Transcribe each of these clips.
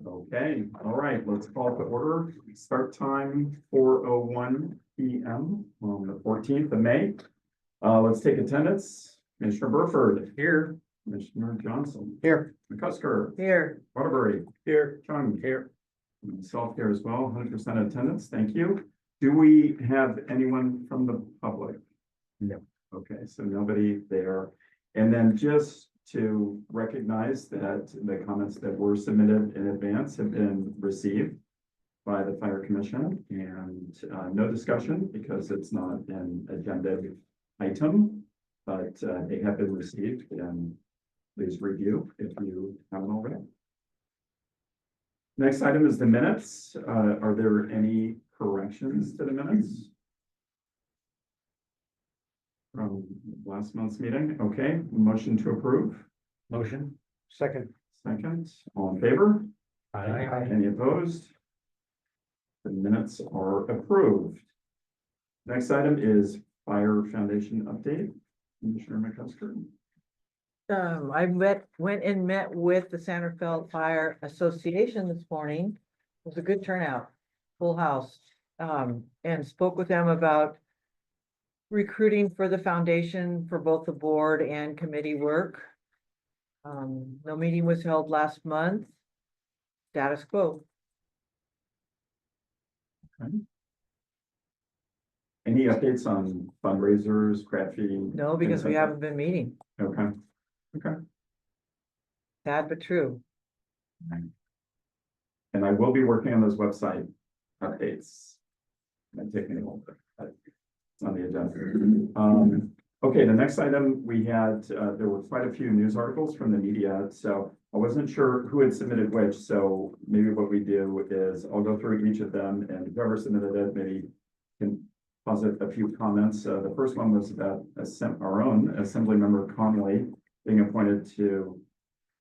Okay, all right, let's call to order. Start time 4:01 p.m. on the 14th of May. Let's take attendance. Commissioner Burford. Here. Commissioner Johnson. Here. McCusker. Here. Waterbury. Here. Chung. Here. Myself here as well, 100% attendance. Thank you. Do we have anyone from the public? No. Okay, so nobody there. And then just to recognize that the comments that were submitted in advance have been received by the Fire Commission, and no discussion because it's not an agenda item, but they have been received, and please review if you haven't already. Next item is the minutes. Are there any corrections to the minutes from last month's meeting? Okay, motion to approve. Motion. Second. Second, all in favor? Aye. Any opposed? The minutes are approved. Next item is Fire Foundation update. Commissioner McCusker. I went and met with the Sanderfeld Fire Association this morning. It was a good turnout, full house, and spoke with them about recruiting for the foundation for both the board and committee work. No meeting was held last month. Status quo. Any updates on fundraisers, craft feeding? No, because things we like haven't been meeting. that? Okay. Okay. Sad but true. And I will be working on those website updates. Might take me a little bit, but it's on the agenda. Okay, the next item we had, there were quite a few news articles from the media, so I wasn't sure who had submitted which, so maybe what we do is I'll go through each of them, and whoever submitted it maybe can posit a few comments. The first one was about our own Assembly Member Conley being appointed to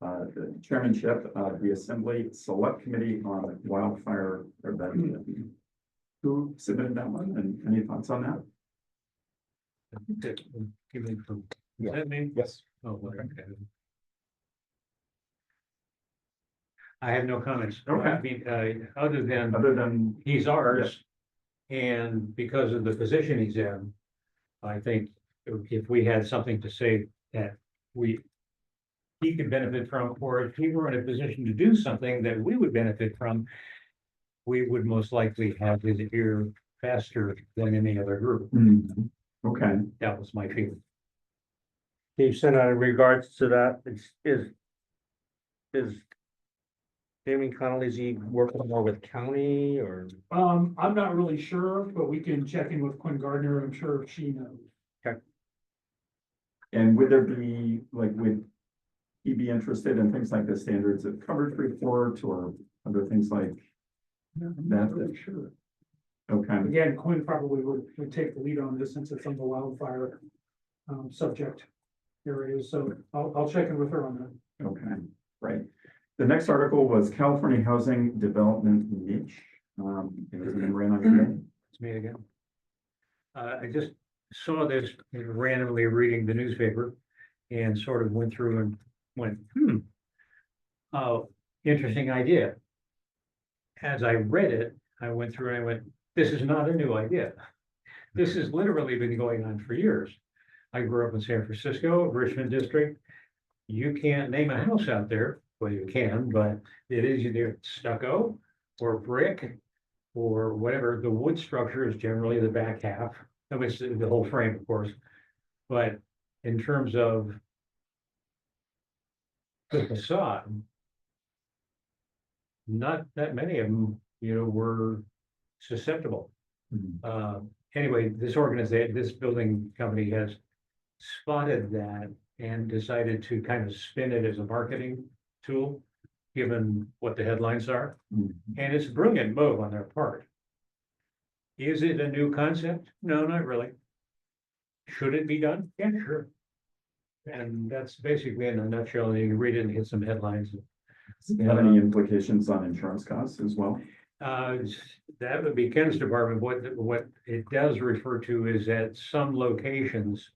the chairmanship of the Assembly Select Committee on Wildfire Prevention. Who submitted that one, and any thoughts on that? Is that me? Yes. Oh, okay. I have no comments. Okay. I mean, other than he's Yeah. ours. And because of the position he's in, I think if we had something to say that he could benefit from, or if he were in a position to do something that we would benefit from, we would most likely have his ear faster than any other group. Okay, That was my feeling. Steve sent out in regards to that, is Jamie Connolly, is he working more with county or? I'm not really sure, but we can check in with Quinn Gardner. I'm sure she knows. and would there be, like, would he be interested in things like the standards of coverage report or other things like I'm that? not really sure. Okay, Again, Quinn probably would take the lead on this since it's on the wildfire subject areas. So I'll check in with her on that. okay, right. The next article was California Housing Development Niche. It was ran on today. It's me again. I just saw this randomly reading the newspaper and sort of went through and went, oh, interesting idea. As I read it, I went through and I went, this is not a new idea. This has literally been going on for years. I grew up in San Francisco, Richmond District. You can't name a house out there. Well, you can, but it is either stucco or brick or whatever. The wood structure is generally the back half. I mean, it's the whole frame, of course. But in terms of the facade, not that many of them, were susceptible. Anyway, this building company has spotted that and decided to kind of spin it as a marketing tool, given what the headlines are. And it's a brilliant move on their part. Is it a new concept? No, not really. Should it be done? Yeah, sure. And that's basically in a nutshell. You can read it and get some headlines. Do you have any implications on insurance costs as well? That would be Ken's department. What it does refer to is that some locations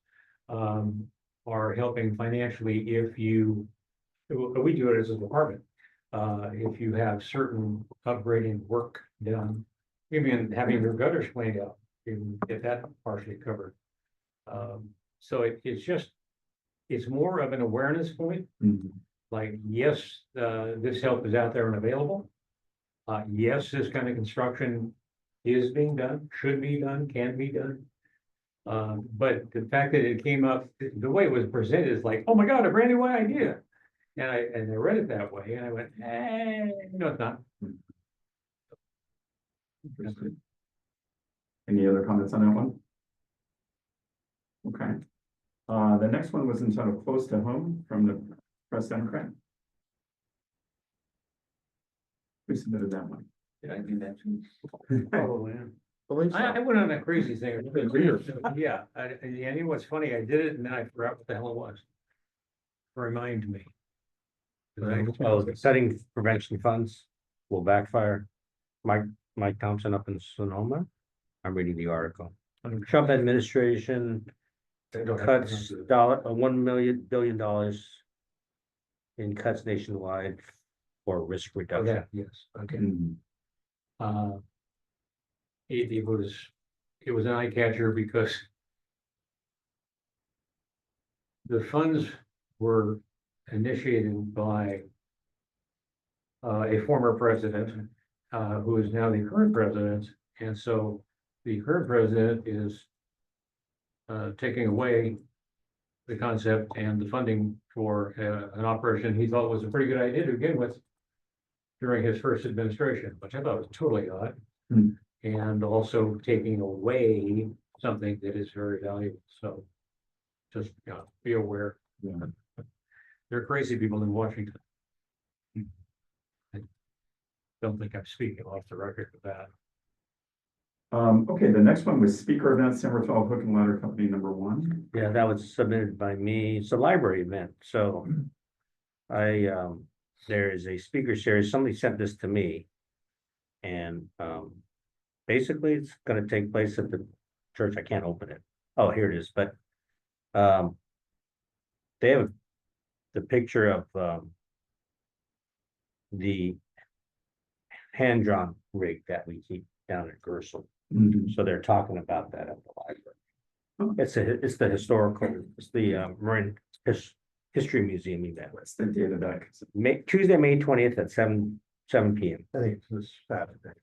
are helping financially if we do it as a department. if you have certain upgrading work done, even having your gutters cleaned out, you can get that partially covered. So it's just, it's more of an awareness point, Mhm. like, yes, this help is out there and available. Yes, this kind of construction is being done, should be done, can be done. But the fact that it came up, the way it was presented is like, oh my God, a brand new idea. And I read it that way and I went, no, it's not. Interesting. Any other comments on that one? Okay. The next one was entitled Close to Home from the Press Democrat. Who submitted that one? Did I do that too? Oh, yeah. I went on that crazy thing. Yeah, and you know what's funny? I did it and then I forgot what the hell it was. Remind me. Oh, setting prevention funds will backfire. Mike Thompson up in Sonoma. I'm reading the article. Trump administration cuts $1 billion in cuts nationwide for risk Oh, reduction. that, yes, okay. Mhm. It was an eye catcher because the funds were initiated by a former president, who is now the current president, and so the current president is taking away the concept and the funding for an operation he thought was a pretty good idea to begin with during his first administration, which I thought was totally odd. Hmm. And also taking away something that is very valuable, so just, be aware. Yeah. There are crazy people in Washington. I don't think I'm speaking off the record with that. Okay, the next one was speaker event, Simmerfeld Hook and Ladder Company #1. Yeah, that was submitted by me. It's a library event, so there is a speaker series. Somebody sent this to me. And basically it's gonna take place at the church. I can't open it. Oh, here it is, but they have the picture of the hand-drawn rig that we keep down at Gersel. Mhm. So they're talking about that at the library. Oh. It's the historical, it's the Marin History Museum event. What's the date of that? Tuesday, May 20th at 7 PM. I think it's this Saturday.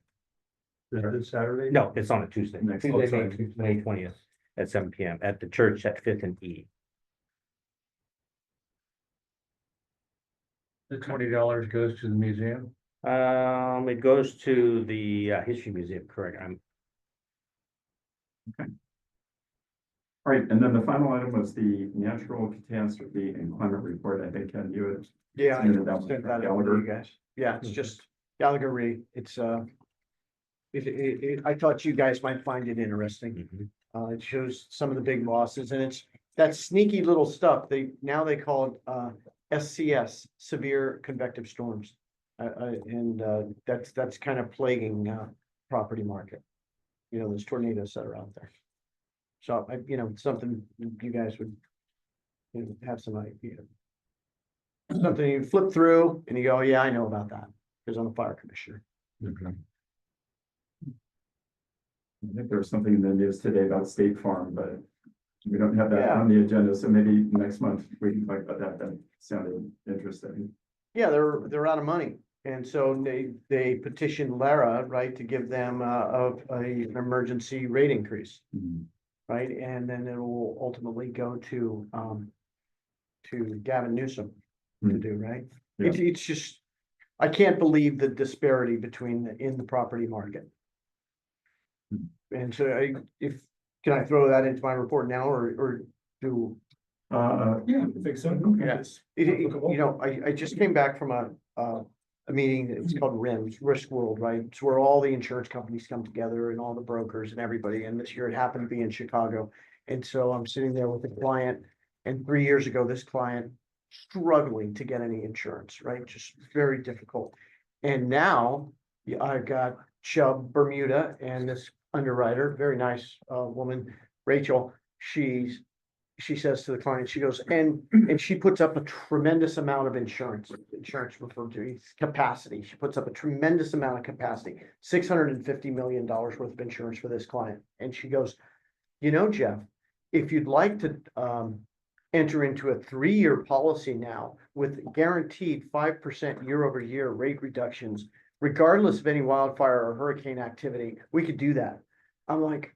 Is it Saturday? No, it's on a Tuesday. Next- Tuesday, oh, sorry. May 20th at 7 PM at the church at 5th and E. The $20 goes to the museum. It goes to the History Museum, correct? All right, and then the final item was the natural catastrophe and climate report. I think, Ken, you had. Yeah, I submitted that one sent from that out to Gallagher. you guys. Yeah, it's just Gallagher Re. It's I thought you guys might find it interesting. Mhm. It shows some of the big losses and it's that sneaky little stuff. They call it SCS, severe convective storms. And that's kind of plaguing property market. You know, those tornadoes that are out there. So it's something you guys would have some idea. Something you flip through and you go, yeah, I know about that, because I'm a fire commissioner. I think there was something in the news today about State Farm, but we don't have that Yeah. on the agenda, so maybe next month we can talk about that. That sounded interesting. Yeah, they're out of money. And so they petitioned Lara, right, to give them an emergency rate increase, right? And then it will ultimately go to Gavin Newsom to do, right? Yeah. It's just, I can't believe the disparity between in the property market. And so can I throw that into my report now or do? Yeah, I think so. Yes. I just came back from a meeting, it's called RIMS, Risk World, right? It's where all the insurance companies come together and all the brokers and everybody, and this year it happened to be in Chicago. And so I'm sitting there with a client, and 3 years ago, this client struggling to get any insurance, right? Just very difficult. And now I've got Chubb Bermuda and this underwriter, very nice woman, Rachel. She's she says to the client, she goes, and she puts up a tremendous amount of insurance referred to capacity. She puts up a tremendous amount of capacity, $650 million worth of insurance for this client. And she goes, you know, Jeff, if you'd like to, enter into a 3-year policy now with guaranteed 5% year-over-year rate reductions, regardless of any wildfire or hurricane activity, we could do that. I'm like,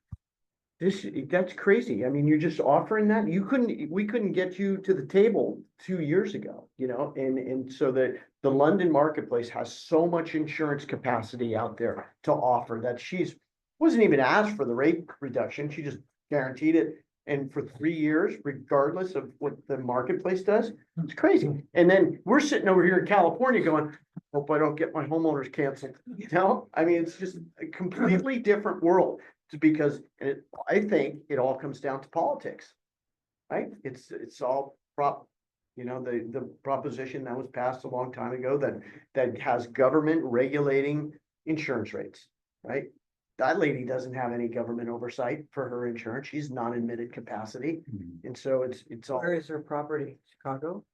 that's crazy. I mean, you're just offering that. We couldn't get you to the table 2 years ago, you know, and so the London marketplace has so much insurance capacity out there to offer that wasn't even asked for the rate reduction. She just guaranteed it. And for 3 years, regardless of what the marketplace does, it's crazy. And then we're sitting over here in California going, hope I don't get my homeowners canceled. You know, I mean, it's just a completely different world. Because I think it all comes down to politics, right? It's all the proposition that was passed a long time ago that has government regulating insurance rates, right? That lady doesn't have any government oversight for her insurance. She's non-admitted capacity. And so it's all. Where is her property? Chicago?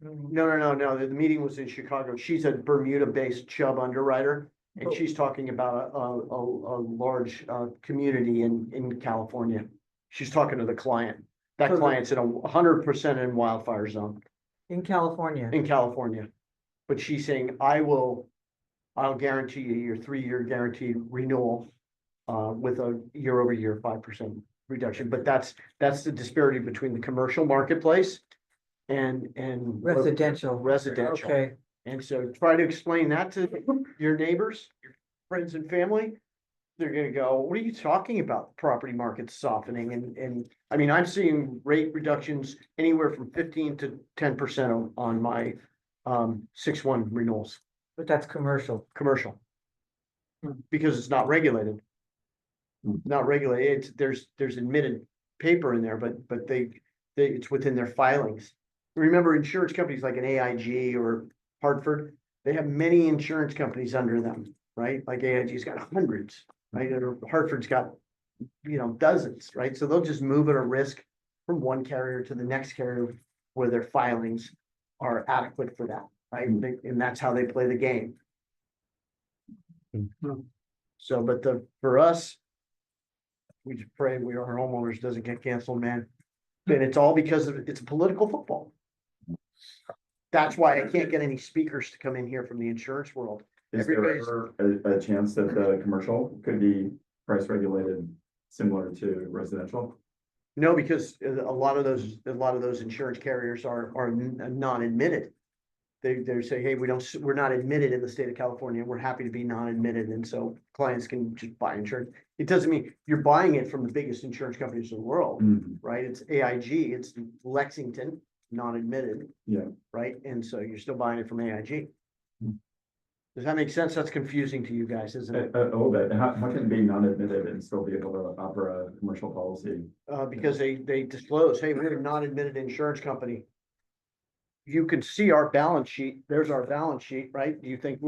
No. The meeting was in Chicago. She's a Bermuda-based Chubb underwriter. And Oh. she's talking about a large community in California. She's talking to the client. That So the- client's in 100% in wildfire zone In California. in California. But she's saying, I'll guarantee you your 3-year guaranteed renewal with a year-over-year 5% reduction. But that's the disparity between the commercial marketplace and Residential. residential. Okay, And so try to explain that to your neighbors, your friends and family. They're gonna go, what are you talking about? Property market softening and I mean, I'm seeing rate reductions anywhere from 15 to 10% on my 6/1 renewals, but that's commercial. commercial. Because it's not regulated. Not regulated, there's admitted paper in there, but it's within their filings. Remember, insurance companies like an AIG or Hartford, they have many insurance companies under them, right? Like AIG's got hundreds, right? Or Hartford's got, dozens, right? So they'll just move at a risk from one carrier to the next carrier where their filings are adequate for that, right? And that's how they play the game. So, but for us, we just pray our homeowners doesn't get canceled, man. And it's all because it's a political football. That's why I can't get any speakers to come in here from the insurance world. Is there Everybody's- ever a chance that the commercial could be price regulated similar to residential? No, because a lot of those insurance carriers are non-admitted. They say, hey, we're not admitted in the state of California. We're happy to be non-admitted. And so clients can just buy insurance. It doesn't mean you're buying it from the biggest insurance companies in the world, right? It's AIG, it's Lexington, non-admitted. Yeah. Right? And so you're still buying it from AIG. Does that make sense? That's confusing to you guys, isn't it? A little bit. How can it be non-admitted and still be able to offer a commercial policy? Because they disclose, hey, we're a non-admitted insurance company. You can see our balance sheet. There's our balance sheet, right? Do you think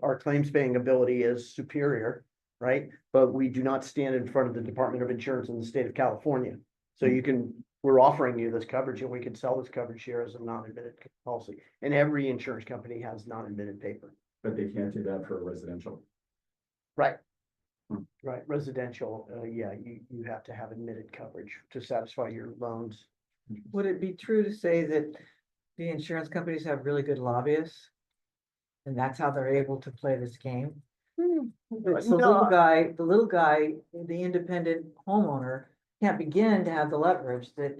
our claims paying ability is superior, right? But we do not stand in front of the Department of Insurance in the state of California. So we're offering you this coverage and we can sell this coverage here as a non-admitted policy. And every insurance company has non-admitted paper. But they can't do that for residential. Right. Right, residential, you have to have admitted coverage to satisfy your loans. Would it be true to say that the insurance companies have really good lobbyists? And that's how they're able to play this game? It's the little guy, the independent homeowner can't begin to have the leverage that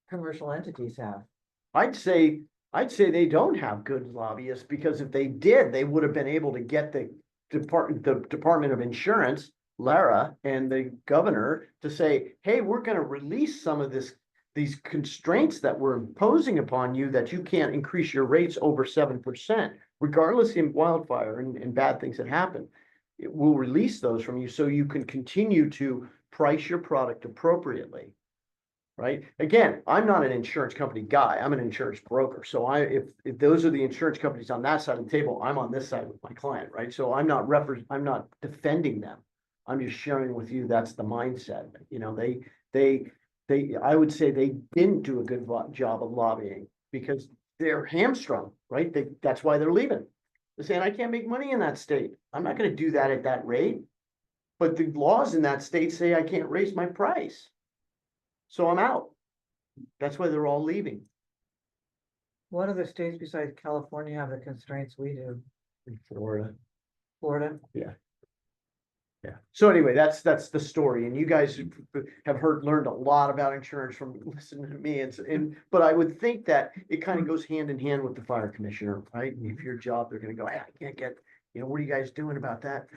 commercial entities have. I'd say they don't have good lobbyists, because if they did, they would have been able to get the Department of Insurance, Lara, and the governor to say, hey, we're gonna release some of these constraints that we're imposing upon you, that you can't increase your rates over 7%, regardless of wildfire and bad things that happen. It will release those from you so you can continue to price your product appropriately. Right? Again, I'm not an insurance company guy. I'm an insurance broker. So if those are the insurance companies on that side of the table, I'm on this side with my client, right? So I'm not defending them. I'm just sharing with you, that's the mindset. I would say they didn't do a good job of lobbying because they're hamstrung, right? That's why they're leaving. They're saying, I can't make money in that state. I'm not gonna do that at that rate. But the laws in that state say I can't raise my price. So I'm out. That's why they're all leaving. What other states besides California have the constraints we do? Florida. Florida? So anyway, that's the story, and you guys have learned a lot about insurance from listening to me, but I would think that it kind of goes hand in hand with the fire commissioner, right? If your job, they're gonna go, hey, I can't get, what are you guys doing about that?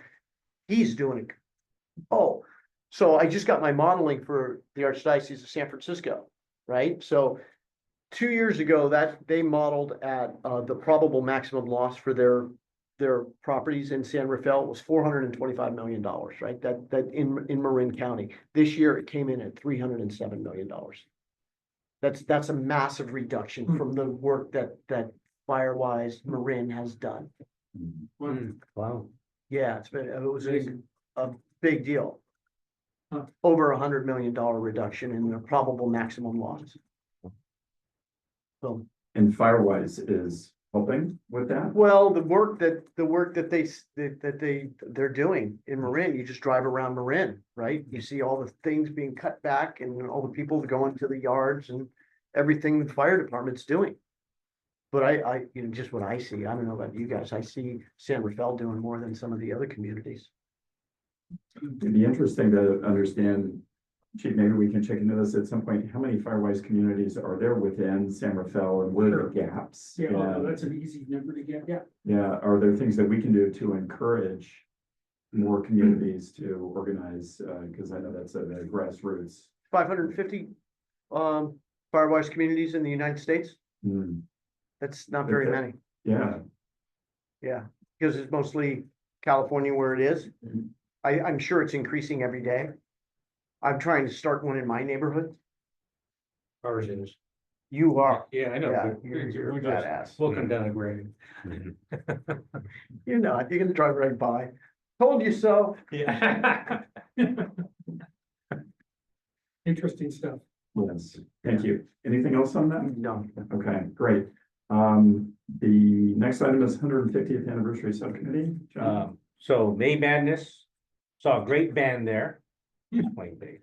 He's doing it. Oh, so I just got my modeling for the Archdiocese of San Francisco, right? So 2 years ago, that they modeled at the probable maximum loss for their properties in San Rafael was $425 million, right? That in Marin County. This year it came in at $307 million. That's a massive reduction from the work that Firewise Marin has done. Wow. Yeah, it was a big deal. Huh. Over $100 million reduction in the probable maximum loss. So. And Firewise is helping with that? Well, the work that they're doing in Marin, you just drive around Marin, right? You see all the things being cut back and all the people going to the yards and everything the fire department's doing. But I just what I see, I don't know about you guys, I see San Rafael doing more than some of the other communities. It'd be interesting to understand, Chief, maybe we can check into this at some point. How many Firewise communities are there within San Rafael and what are the gaps? Yeah, And, that's an easy number to get, yeah. yeah, are there things that we can do to encourage more communities to organize? Because I know that's at the grassroots. 550 Firewise communities in the United States. Hmm, That's not very Okay. many. yeah, Yeah, because it's mostly California where it is. Mhm. I'm sure it's increasing every day. I'm trying to start one in my neighborhood. Ours is. You are, Yeah, I know. yeah, but you're a we're just- badass. We'll come down and grade. You're not, you're gonna drive right by. Told you so. Yeah. Interesting stuff. yes, thank you. Anything else on that? No. Okay, great. The next item is 150th anniversary subcommittee. John? So May Madness, saw a great band there. Playing bass.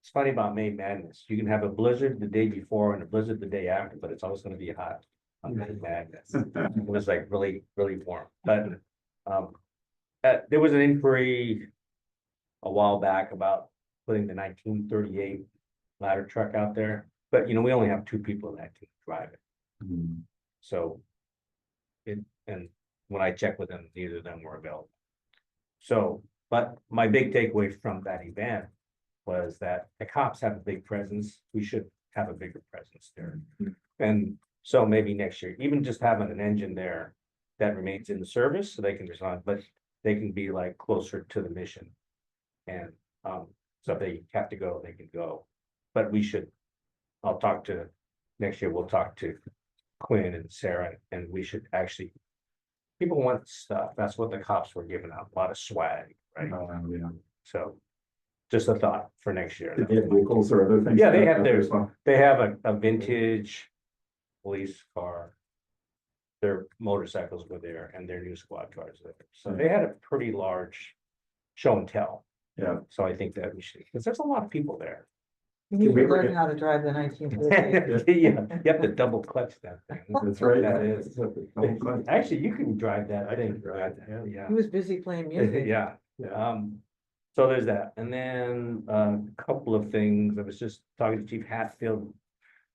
It's funny about May Madness. You can have a blizzard the day before and a blizzard the day after, but it's always gonna be hot on May Madness. It was like really, really warm, but there was an inquiry a while back about putting the 1938 ladder truck out there, but we only have 2 people in that team driving. Hmm, So and when I checked with them, neither of them were available. So, but my big takeaway from that event was that the cops have a big presence. We should have a bigger presence there. And so maybe next year, even just having an engine there that remains in the service so they can respond, but they can be like closer to the mission. And so if they have to go, they can go. But I'll talk to, next year, we'll talk to Quinn and Sarah, and we should actually, people want stuff. That's what the cops were giving out, a lot of swag, right? yeah. So just a thought for next year. Did they have vehicles or other things? Yeah, they like have that theirs. as well? They have a vintage police car. Their motorcycles were there and their new squad cars there. So they had a pretty large show and tell. Yeah. So I think that we should, because there's a lot of people there. You need we to ever learn get- how to drive the 1950. Yeah, you have to double clutch that thing. That's right. That is. Actually, Actually, you can drive that, I think. He was busy playing music. Yeah, so there's that, and then a couple of things, I was just talking to Chief Hatfield.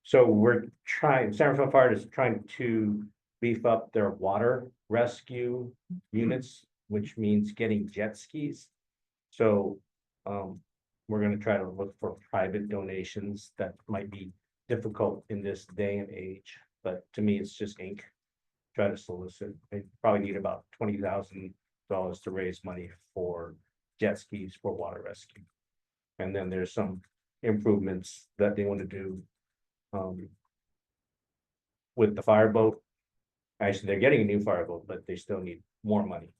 So we're trying, San Rafael Fire is trying to beef up their water rescue units, which means getting jet skis. So, we're gonna try to look for private donations that might be difficult in this day and age, but to me, it's just ink. Try to solicit, they probably need about $20,000 to raise money for jet skis for water rescue. And then there's some improvements that they want to do. With the fireboat. Actually, they're getting a new fireboat, but they still need more money.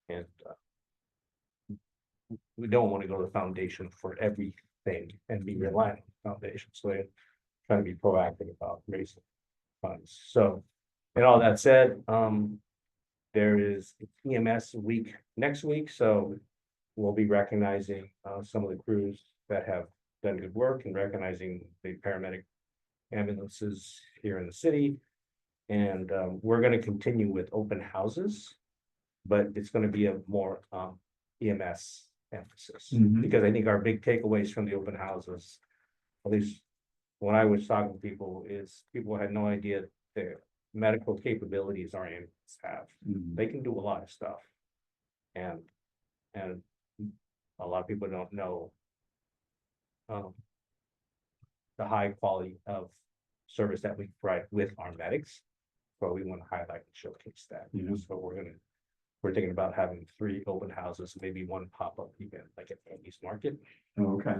And we don't want to go to the foundation for every thing and be reliant on the foundation, so they're trying to be proactive about raising funds, so. And all that said, there is EMS week next week, so we'll be recognizing, some of the crews that have done good work and recognizing the paramedic ambulances here in the city. And, we're gonna continue with open houses, but it's gonna be a more, EMS emphasis. Mhm. Because I think our big takeaways from the open houses, at least when I was talking to people, is people had no idea the medical capabilities our ambulances have. Mhm. They can do a lot of stuff. And a lot of people don't know. The high quality of service that we provide with our medics. So we want to highlight and showcase that, so we're thinking about having 3 open houses, maybe 1 pop-up event, like at Andy's Market. Oh, okay.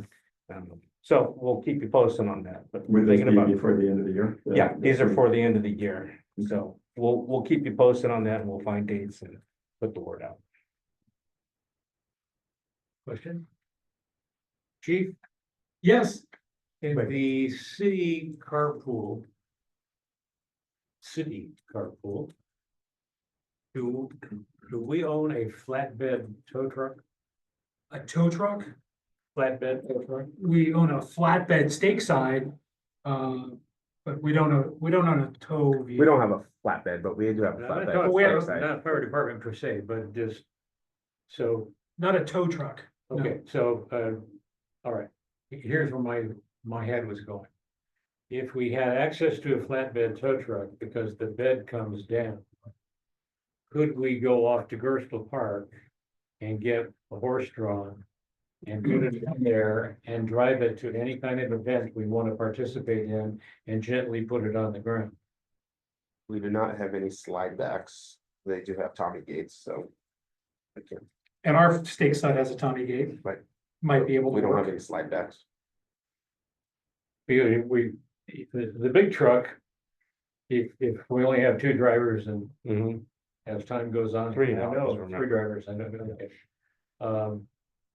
So we'll keep you posted on that, but we're Would this thinking be about. before the end of the year? Yeah, these are for the end of the year, so we'll keep you posted on that and we'll find dates and put the word out. Question? Chief, Yes, in the city carpool. Do we own a flatbed tow truck? a tow truck. Flatbed tow truck? We own a flatbed stake side. But we don't own a tow vehicle. We don't have a flatbed, but we do have a Not flatbed. Side. not fire department per se, but just, so, Not a tow truck. No. okay, so, all right. Here's where my head was going. If we had access to a flatbed tow truck because the bed comes down, could we go off to Gerstle Park and get a horse-drawn and put it in there and drive it to any kind of event we want to participate in and gently put it on the ground? We do not have any slide backs. They do have Tommy gates, so. Okay. And our stake side has a Tommy gate. Right. Might be able to We don't have work. any slide backs. The big truck, if we only have 2 drivers and Mhm. as time goes on. 3 I now, know, just 3 drivers, I know. Okay.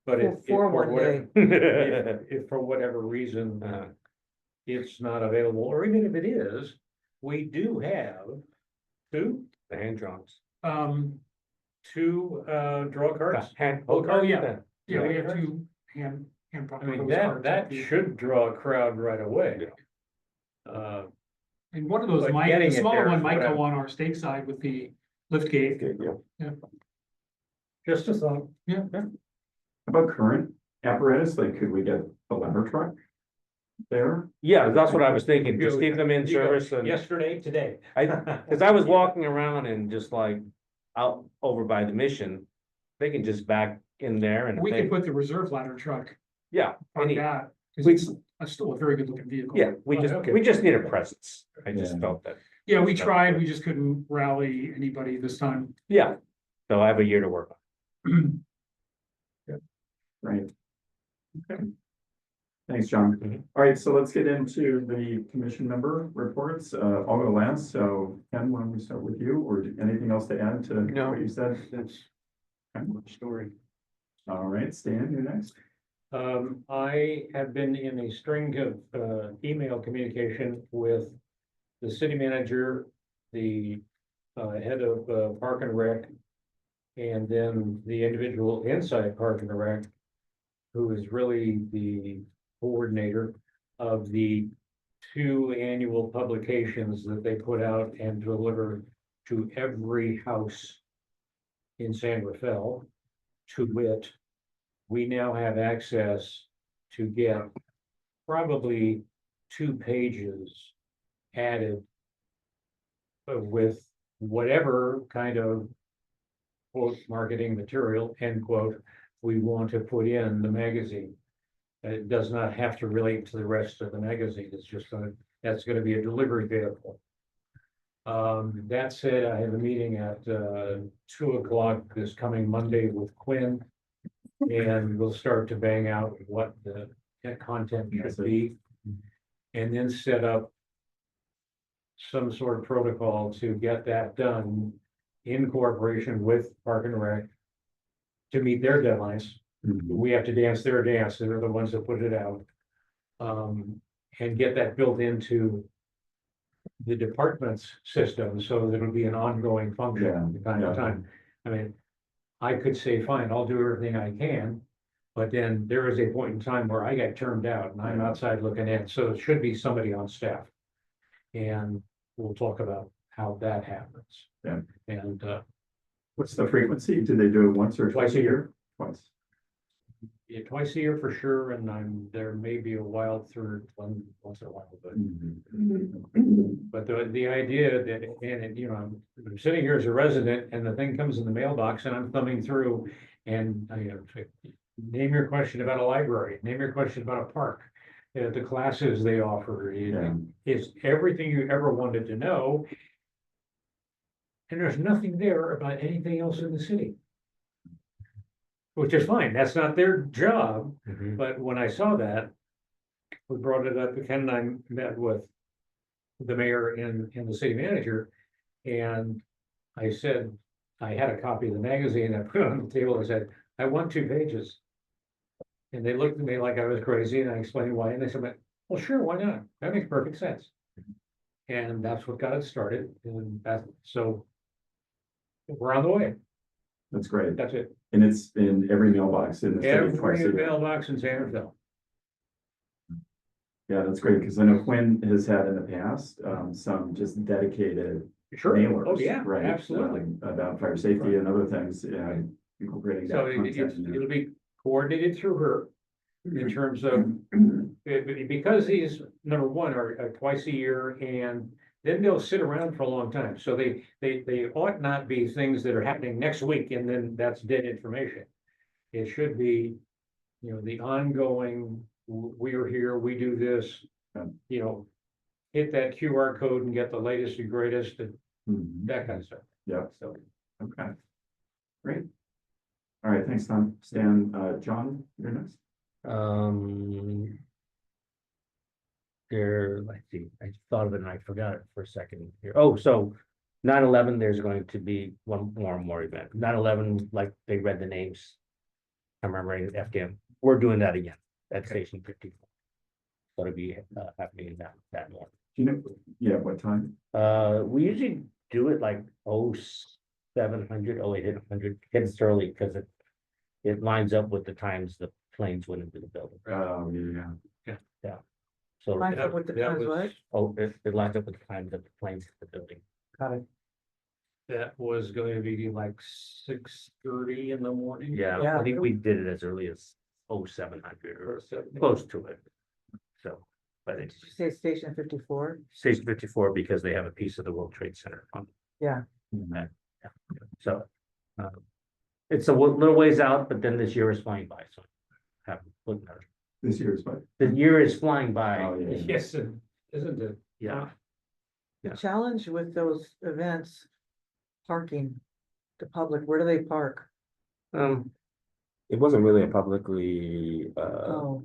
But if For for one whatever, day. if for whatever reason, Uh, it's not available, or even if it is, we do have 2, The hand drums. 2 draw carts. Hand. Oh, yeah. then. Yeah, we have 2 hand. I mean, that should draw a crowd right away. And one of those But might, getting the it smaller there one is might what go I'm- on our stake side with the lift gate. Good deal. Just a thought. Yeah. How about current apparatus? Like, could we get a ladder truck there? Yeah, that's what I was thinking, just keep them in service and. Yesterday, today. Cause I was walking around and just like out over by the Mission, they can just back in there and. We they- could put the reserve ladder truck Yeah, on any, that, cause we- it's still a very good looking vehicle. yeah, we Okay. just need a presence. I just Yeah. felt that, Yeah, we tried, we just couldn't rally anybody this time. yeah. So I have a year to work on. Right. Okay. Thanks, John. Mhm. All right, so let's get into the commission member reports. I'll go last. So Ken, why don't we start with you, or anything else to add to No. what you said? That's Okay. the story. All right, Stan, you're next. I have been in a string of email communication with the city manager, the head of Park and Rec, and then the individual inside Park and Rec, who is really the coordinator of the 2 annual publications that they put out and deliver to every house in San Rafael. To wit, we now have access to get probably 2 pages added with whatever kind of quote marketing material, end quote, we want to put in the magazine. It does not have to relate to the rest of the magazine. It's just that's gonna be a delivery vehicle. That said, I have a meeting at 2:00 this coming Monday with Quinn. And we'll start to bang out what the content should be. And then set up some sort of protocol to get that done in cooperation with Park and Rec to meet their deadlines. We have to dance their dance, they're the ones that put it out. And get that built into the department's system, so that it'll be an ongoing function Yeah, from time yeah. to time. I mean, I could say, fine, I'll do everything I can, but then there is a point in time where I get turned out and I'm Yeah. outside looking in, so it should be somebody on staff. And we'll talk about how that happens. Yeah. And, What's the frequency? Do they do it once or Twice a year. Twice. yeah, twice a year for sure, and there may be a wild third one once in a while, but. But the idea that, and you know, I'm sitting here as a resident and the thing comes in the mailbox and I'm thumbing through. And name your question about a library, name your question about a park, the classes they offer. Yeah. It's everything you ever wanted to know. And there's nothing there about anything else in the city. Which is fine, that's not their job, Mhm. but when I saw that. We brought it up, Ken and I met with the mayor and the city manager. And I said, I had a copy of the magazine, I put it on the table, I said, I want 2 pages. And they looked at me like I was crazy, and I explained why, and they said, well, sure, why not? That makes perfect sense. And that's what got it started, and so. We're on the way, That's great. that's it. And it's in every mailbox in the city twice a Every year. mailbox in Sandersville. Yeah, that's great, because I know Quinn has had in the past, some just dedicated Sure, mailers. oh, yeah, Right, absolutely. About fire safety and other things, incorporating So that content. in there. it'll be coordinated through her in terms of, because these, number one, are twice a year, and then they'll sit around for a long time. So they ought not be things that are happening next week and then that's dead information. It should be, the ongoing, we are here, we do this, Yeah. hit that QR code and get the latest and greatest, and Mhm. that kind of stuff. Yeah, So, okay. Great. All right, thanks, Tom. Stan, John, you're next. Let's see, I thought of it and I forgot it for a second here. Oh, so 9/11, there's going to be one more event. 9/11, like they read the names. I'm remembering FDM. We're doing that again at Station 54. So it'll be happening that morning. Do you know, yeah, what time? We usually do it like 0700, 0800, gets early because it lines up with the times the planes went into the building. Oh, yeah. So, Lines up with the that times, was- what? it lines up with the times that the planes hit the building. Got it. That was going to be like 6:30 in the morning. Yeah, Yeah. I think we did it as early as 0700 Or or so. close to it. So, but Did it's you say Station 54? Station 54 because they have a piece of the World Trade Center on Yeah. that. Yeah. So, it's a little ways out, but then this year is flying by, so. Look at it. This year's, but, The year is flying by. oh, yeah. Yes, isn't it? Yeah, The Yeah. challenge with those events, parking, the public, where do they park? It wasn't really a publicly Oh,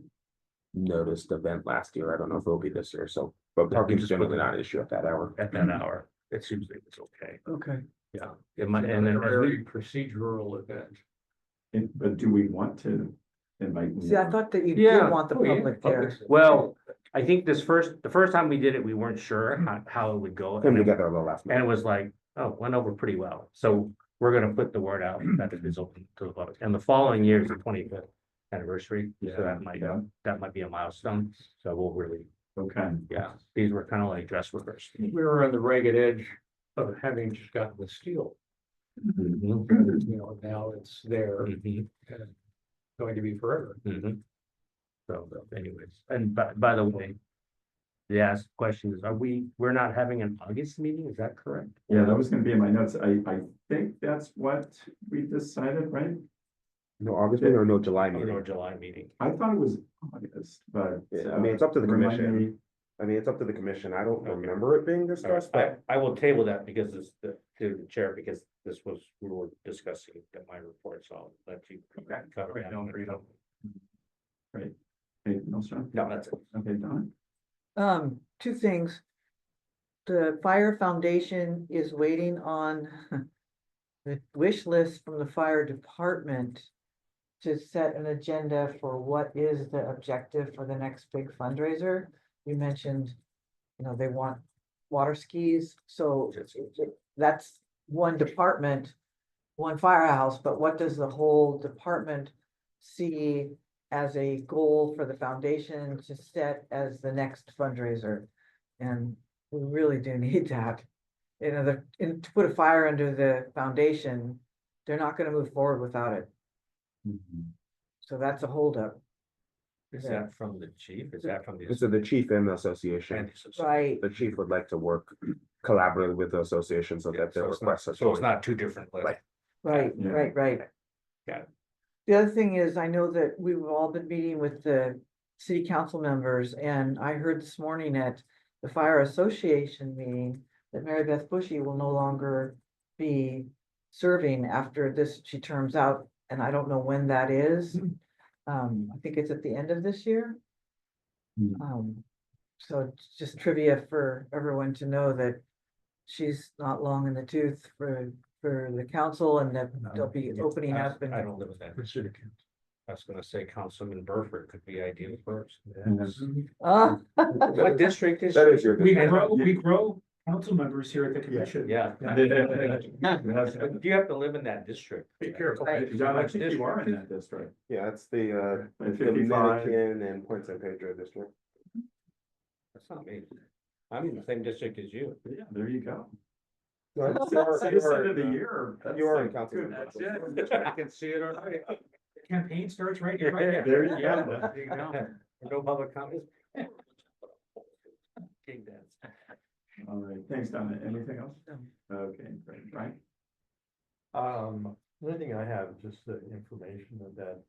noticed event last year. I don't know if it'll be this year, so, but parking's just put generally the- not an issue at that hour. at that hour, it seems like it's okay. okay. Yeah, it might, and then as Very we, procedural event. But do we want to invite? See, I thought that you Yeah. did want the Oh, yeah, public there. public's- well, I think the first time we did it, we weren't sure how it would go. Came And it- together a little last and it minute. was like, oh, went over pretty well. So we're gonna put the word out that it is open to the public. And the following year is the 25th anniversary. So that might be a milestone. So we'll really, Okay, yeah, these were kind of like dress rehearsed. We were on the ragged edge of having just gotten the steel. Mhm, Now it's there, mhm, and going to be forever. mhm. So anyways, and by the way, the asked question is, we're not having an August meeting, is that correct? yeah, that was gonna be in my notes. I think that's what we decided, right? No August meeting or no July Or meeting? July meeting? I thought it was August, but. Yeah, I mean, it's up to the remind commission. me- I mean, it's up to the commission. I don't Okay. remember it being discussed, but I will table that because to the chair, because we were discussing at my report, so I'll let you. cover that. Great. Anything else, John? No, that's it. Okay, Don? Two things. The Fire Foundation is waiting on the wish list from the fire department to set an agenda for what is the objective for the next big fundraiser. You mentioned, they want water skis, so that's one department, one firehouse, but what does the whole department see as a goal for the foundation to set as the next fundraiser? And we really do need that. And to put a fire under the foundation, they're not gonna move forward without it. So that's a holdup. Is that from the chief? Is that from the? So the chief and the association, Right, the chief would like to work collaboratively with the association so that the requests are. So it's not two different lists. Right. right. Got it. The other thing is, I know that we've all been meeting with the city council members, and I heard this morning at the fire association meeting that Mary Beth Bushy will no longer be serving after this, she terms out, and I don't know when that is. I think it's at the end of this year. So it's just trivia for everyone to know that she's not long in the tooth for the council, and that they'll be opening up I and. don't live with that. I was gonna say Councilman Burford could be ideal first. Ah, What district is? That is your. We grow council members here at the commission. Yeah. John, You have to live in that district. Be careful. I think you are in that district. Yeah, it's the At 55. Dominican and Point San Pedro district. That's not me. I'm in the same district as you. Yeah, there you go. You're- Citizen of the year. that's You're like in council. good. That's it. I can see it already. Campaign starts right here, right There now. you go. There you go. No public comments. King dance. All right, thanks, Donna. Anything else? Okay, great, right? The only thing I have is just the information that,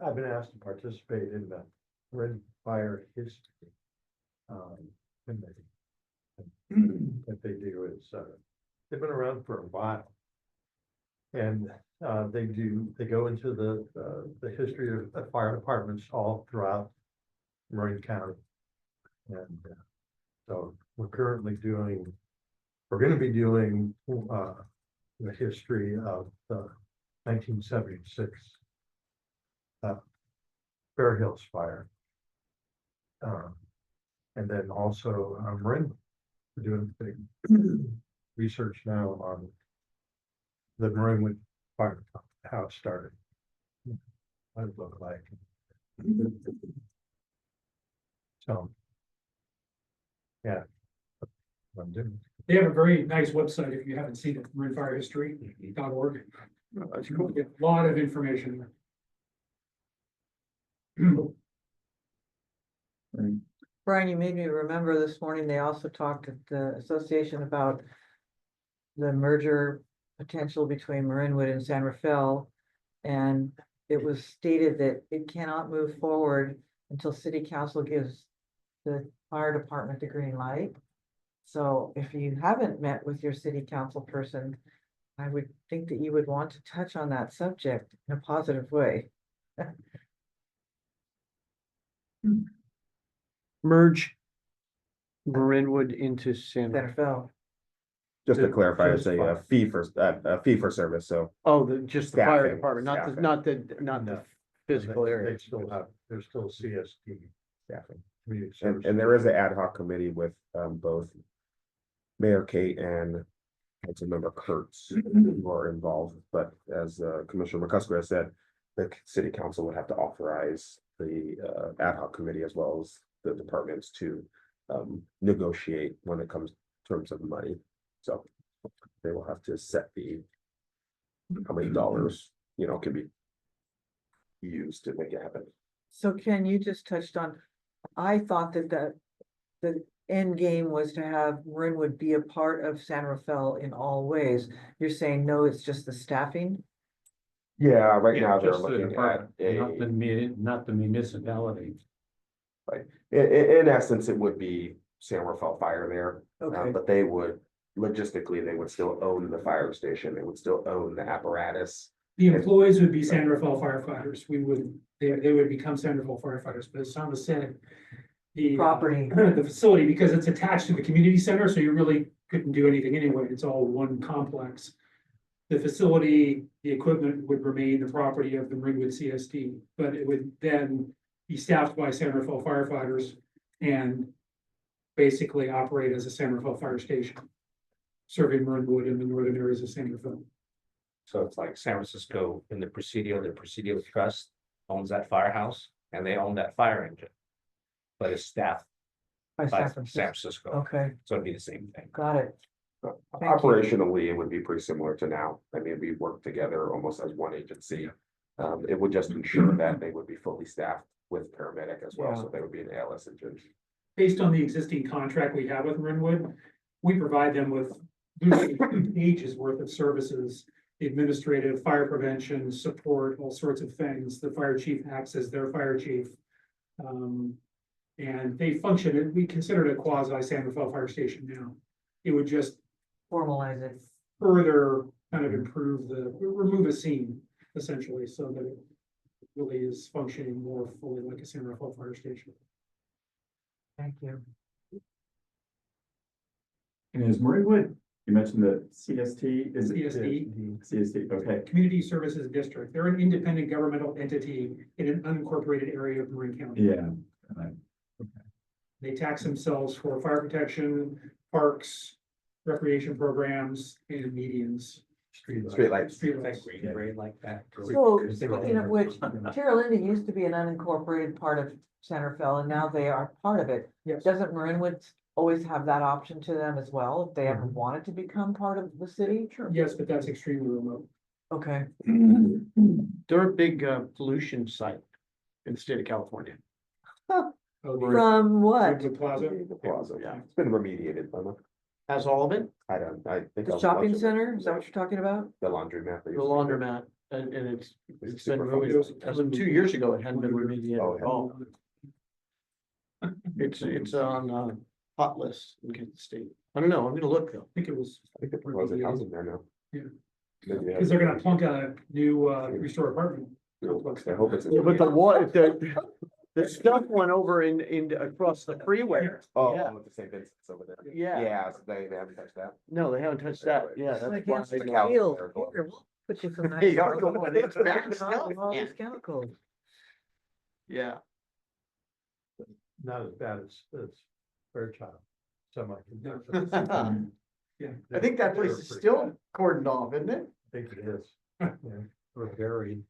I've been asked to participate in the Red Fire History. Committee. What they do is, they've been around for a while. And, they go into the history of fire departments all throughout Marin County. And, so we're gonna be doing, the history of the 1976 Bear Hills Fire. And then also, Marin, we're doing big research now on the Marinwood Fire, how it started. What it looked like. So. Yeah. What I'm doing. They have a very nice website if you haven't seen it, marinfirehistory.org. That's cool. A lot of information. Brian, you made me remember this morning, they also talked at the association about the merger potential between Marinwood and San Rafael. And it was stated that it cannot move forward until city council gives the fire department the green light. So if you haven't met with your city council person, I would think that you would want to touch on that subject in a positive way. Merge Marinwood into San San, Rafael. Just to clarify, it's Just a fire. fee for service, so. just the fire Staffing, department, staffing. not the No. physical They area. still have, there's still CSD. Staffing. Community And service. there is an ad hoc committee with both Mayor Kate and Councilmember Kurtz who are involved, but as Commissioner McCusker has said, the city council would have to authorize the ad hoc committee as well as the departments to negotiate when it comes in terms of money. So they will have to set how many dollars, can be used to make it happen. So Ken, you just touched on, I thought that the end game was to have Marinwood be a part of San Rafael in all ways. You're saying, no, it's just the staffing? Yeah, right Yeah, now they're just the looking at department, a, not the municipality. in essence, it would be San Rafael Fire there. Okay, But they would, logistically, they would still own the fire station, they would still own the apparatus. The employees would be San Rafael firefighters. They would become San Rafael firefighters, but as Thomas said, the property. the facility, because it's attached to the community center, so you really couldn't do anything anyway. It's all one complex. The facility, the equipment would remain the property of the Ringwood CSD, but it would then be staffed by San Rafael firefighters and basically operate as a San Rafael fire station, serving Ringwood in the northern areas of San Rafael. So it's like San Francisco in the Presidio Trust owns that firehouse and they own that fire engine. But it's staffed By by San San Francisco. Francisco, Okay, so it'd be the same thing. got it. Thank you. Operationally, it would be pretty similar to now. I mean, we work together almost as one agency. It would just ensure that they would be fully staffed with paramedic as well, so they would be an ALS engine. Based on the existing contract we have with Ringwood, we provide them with ages worth of services, administrative, fire prevention, support, all sorts of things. The fire chief acts as their fire chief. And they function, we consider it a quasi San Rafael fire station now. It would just Formalize it. further kind of improve remove a scene essentially, so that it really is functioning more fully like a San Rafael fire station. Thank you. And is Marinewood, you mentioned the CST, is it? CSD, CST, okay. Community Services District. They're an independent governmental entity in an unincorporated area of Marin County. Yeah. They tax themselves for fire protection, parks, recreation programs, and medians. Streetlights. Like green grade like that. So speaking of which, Tierra Linda used to be an unincorporated part of San Rafael and now they are part of it. Yes. Doesn't Marinwood always have that option to them as well, if they ever wanted to become part of the city? Sure. Yes, but that's extremely remote. Okay, They're a big pollution site in the state of California. from what? Ringwood Plaza. The plaza, yeah, it's been remediated, but Has all of it, I don't, I think. The I'll shopping watch it. center, is that what you're talking about? The laundromat. the laundromat, and it's been super remediated. As of 2 years ago, it hadn't been remediated Oh, at all. It's on hot list in Kansas State. I don't know, I'm gonna look though. I think it was, I think they're proposing housing there now. Yeah. Maybe they because they're gonna have- plunk a new restore apartment. I hope it's. Yeah, but the water, the stuff went over in across the freeway. Oh, Yeah. with the St. Vincent's over there. Yeah, Yeah, so they haven't touched that. no, they haven't touched that, yeah, It's like that's why. against the cows wheel. are going. Here, we'll put you some nice. Hey, y'all go on, it's bad stuff, All man. these chemicals. Yeah, Not as bad as Fairchild, semi. I think that place is still cordoned off, isn't it? I think it is, yeah, we're buried.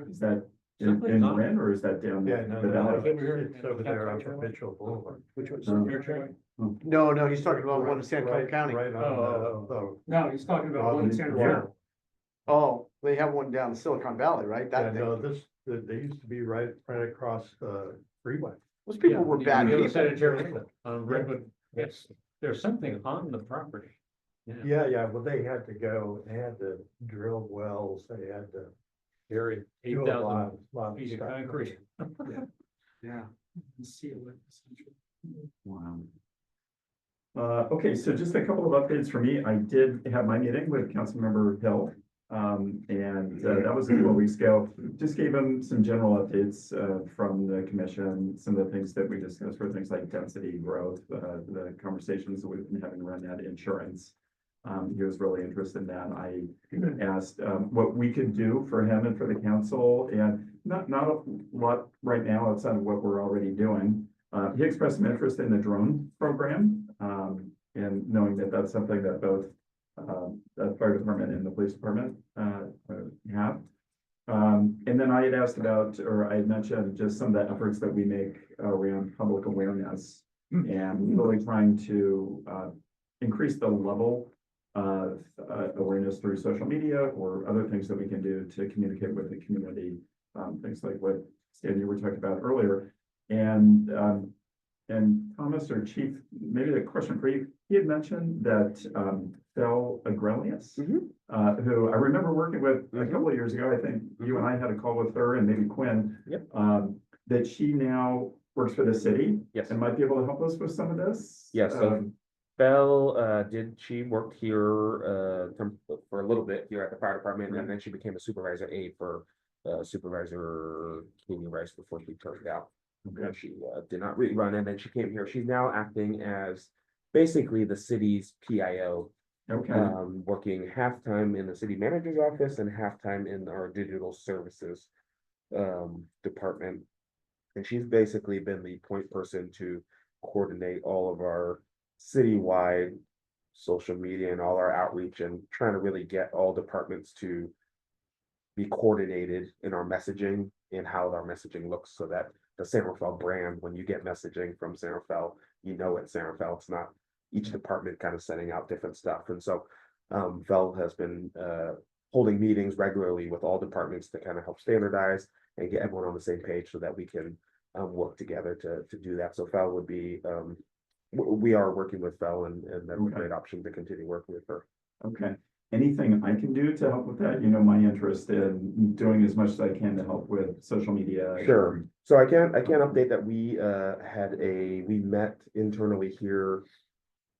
Is that in Marin or is that down? Yeah, no, the valley? it's over there on Mitchell Boulevard. Which was. No. No, he's talking about one in San Antonio Right- County. Right on the. No, he's talking about one in San Yeah. Rafael. Oh, they have one down in Silicon Valley, right? Yeah, That no, thing. they used to be right across the freeway. Those people were bad people. Yes, there's something on the property. Yeah, well, they had to go, they had to drill wells, they had to. Very do a lot of feet of stuff. concrete. Yeah. Seal it, essentially. Wow. Okay, so just a couple of updates for me. I did have my meeting with Councilmember Hill. And that was a couple of weeks ago. Just gave him some general updates from the commission. Some of the things that we discussed were things like density growth, the conversations that we've been having around that, insurance. He was really interested in that. I asked what we could do for him and for the council, and not a lot right now outside of what we're already doing. He expressed some interest in the drone program, and knowing that that's something that both the fire department and the police department have. And then I had asked about, or I had mentioned just some of the efforts that we make around public awareness and really trying to increase the level of awareness through social media or other things that we can do to communicate with the community. Things like what Stan, you were talking about earlier. And Thomas or Chief, maybe the question for you, he had mentioned that Phil Agrelius, who I remember working with a couple of years ago. I think you and I had a call with her and maybe Quinn. Yep. That she now works for the city. Yes. And might be able to help us with some of this. Yes, so Belle, she worked here, for a little bit here at the fire department, and then she became a supervisor aide for Supervisor Katie Rice before she turned out. Okay. She did not rerun, and then she came here. She's now acting as basically the city's PIO Okay, working half-time in the city manager's office and half-time in our digital services department. And she's basically been the point person to coordinate all of our citywide social media and all our outreach and trying to really get all departments to be coordinated in our messaging and how our messaging looks so that the San Rafael brand, when you get messaging from San Rafael, you know it's San Rafael. It's not each department kind of sending out different stuff. And so Fel has been holding meetings regularly with all departments to kind of help standardize and get everyone on the same page so that we can work together to do that. So Fel would be we are working with Fel and that's a Okay. great option to continue working with her. okay. Anything I can do to help with that? You know, my interest in doing as much as I can to help with social media. Sure. So I can update that we we met internally here.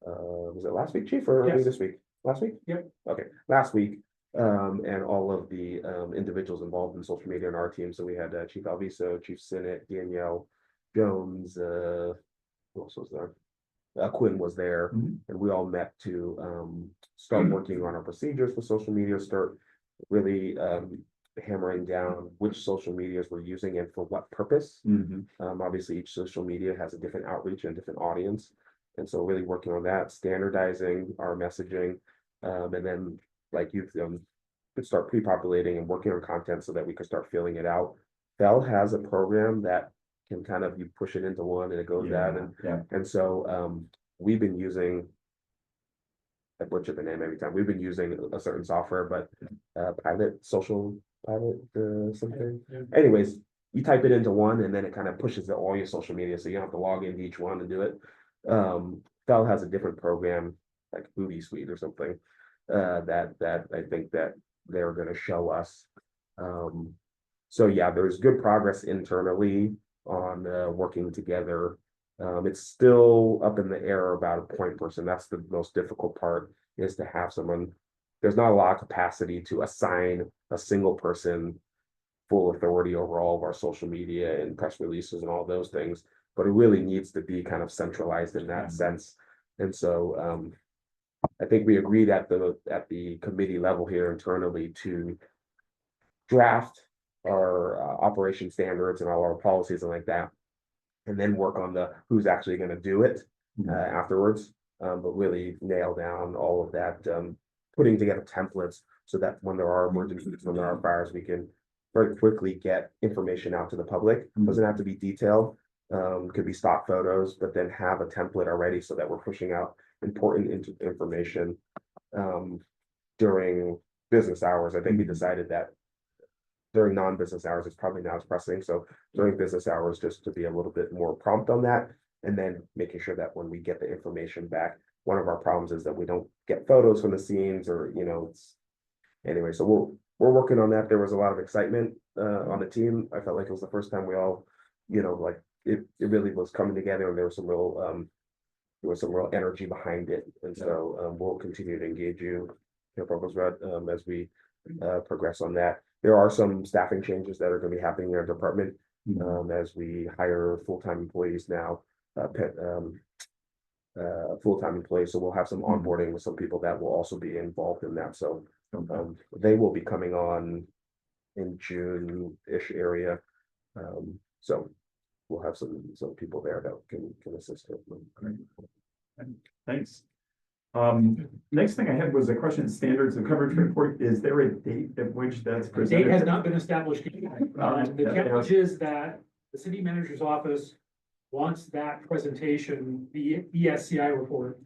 Was it last week, Chief, or early Yes. this week? Last week? Yep. Okay, last week. And all of the individuals involved in social media in our team. So we had Chief Alviso, Chief Sinnott, Danielle Jones, who else was there? Quinn was there, Mhm. and we all met to start working on our procedures for social media, start really hammering down which social medias we're using and for what purpose. Mhm. Obviously, each social media has a different outreach and different audience. And so really working on that, standardizing our messaging, and then like you've could start pre-populating and working on content so that we could start filling it out. Bell has a program that can kind of, you push it into one and it goes out. Yeah, And so we've been using, I butcher the name every time, we've been using a certain software, but social pilot something. Anyways, you type it into one and then it kind of pushes to all your social media, so you don't have to log into each one to do it. Bell has a different program, like Booty Suite or something, that I think that they're gonna show us. So yeah, there's good progress internally on working together. It's still up in the air about a point person. That's the most difficult part, is to have someone. There's not a lot of capacity to assign a single person full authority over all of our social media and press releases and all those things, but it really needs to be kind of centralized in that sense. And so I think we agreed at the committee level here internally to draft our operation standards and all our policies and like that, and then work on the who's actually going to do it afterwards. But really nail down all of that, putting together templates so that when there are emergencies, when there are fires, we can very quickly get information out to the public. Doesn't have to be detailed, could be stock photos, but then have a template already so that we're pushing out important information during business hours. I think we decided that during non-business hours, it's probably not as pressing. So during business hours, just to be a little bit more prompt on that, and then making sure that when we get the information back, one of our problems is that we don't get photos from the scenes, or it's anyway. So we're working on that. There was a lot of excitement on the team. I felt like it was the first time we all, like it really was coming together, and there was some real energy behind it. And so we'll continue to engage you, Provost Rudd, as we progress on that. There are some staffing changes that are going to be happening in our department as we hire full-time employees now, full-time employees. So we'll have some onboarding with some people that will also be involved in that. So they will be coming on in June-ish area. So we'll have some people there that can assist with them. Thanks. Next thing I had was a question, standards of coverage report. Is there a date at which that's The presented? date has not been established yet. The challenge is that the city manager's office wants that presentation, the ESCI report.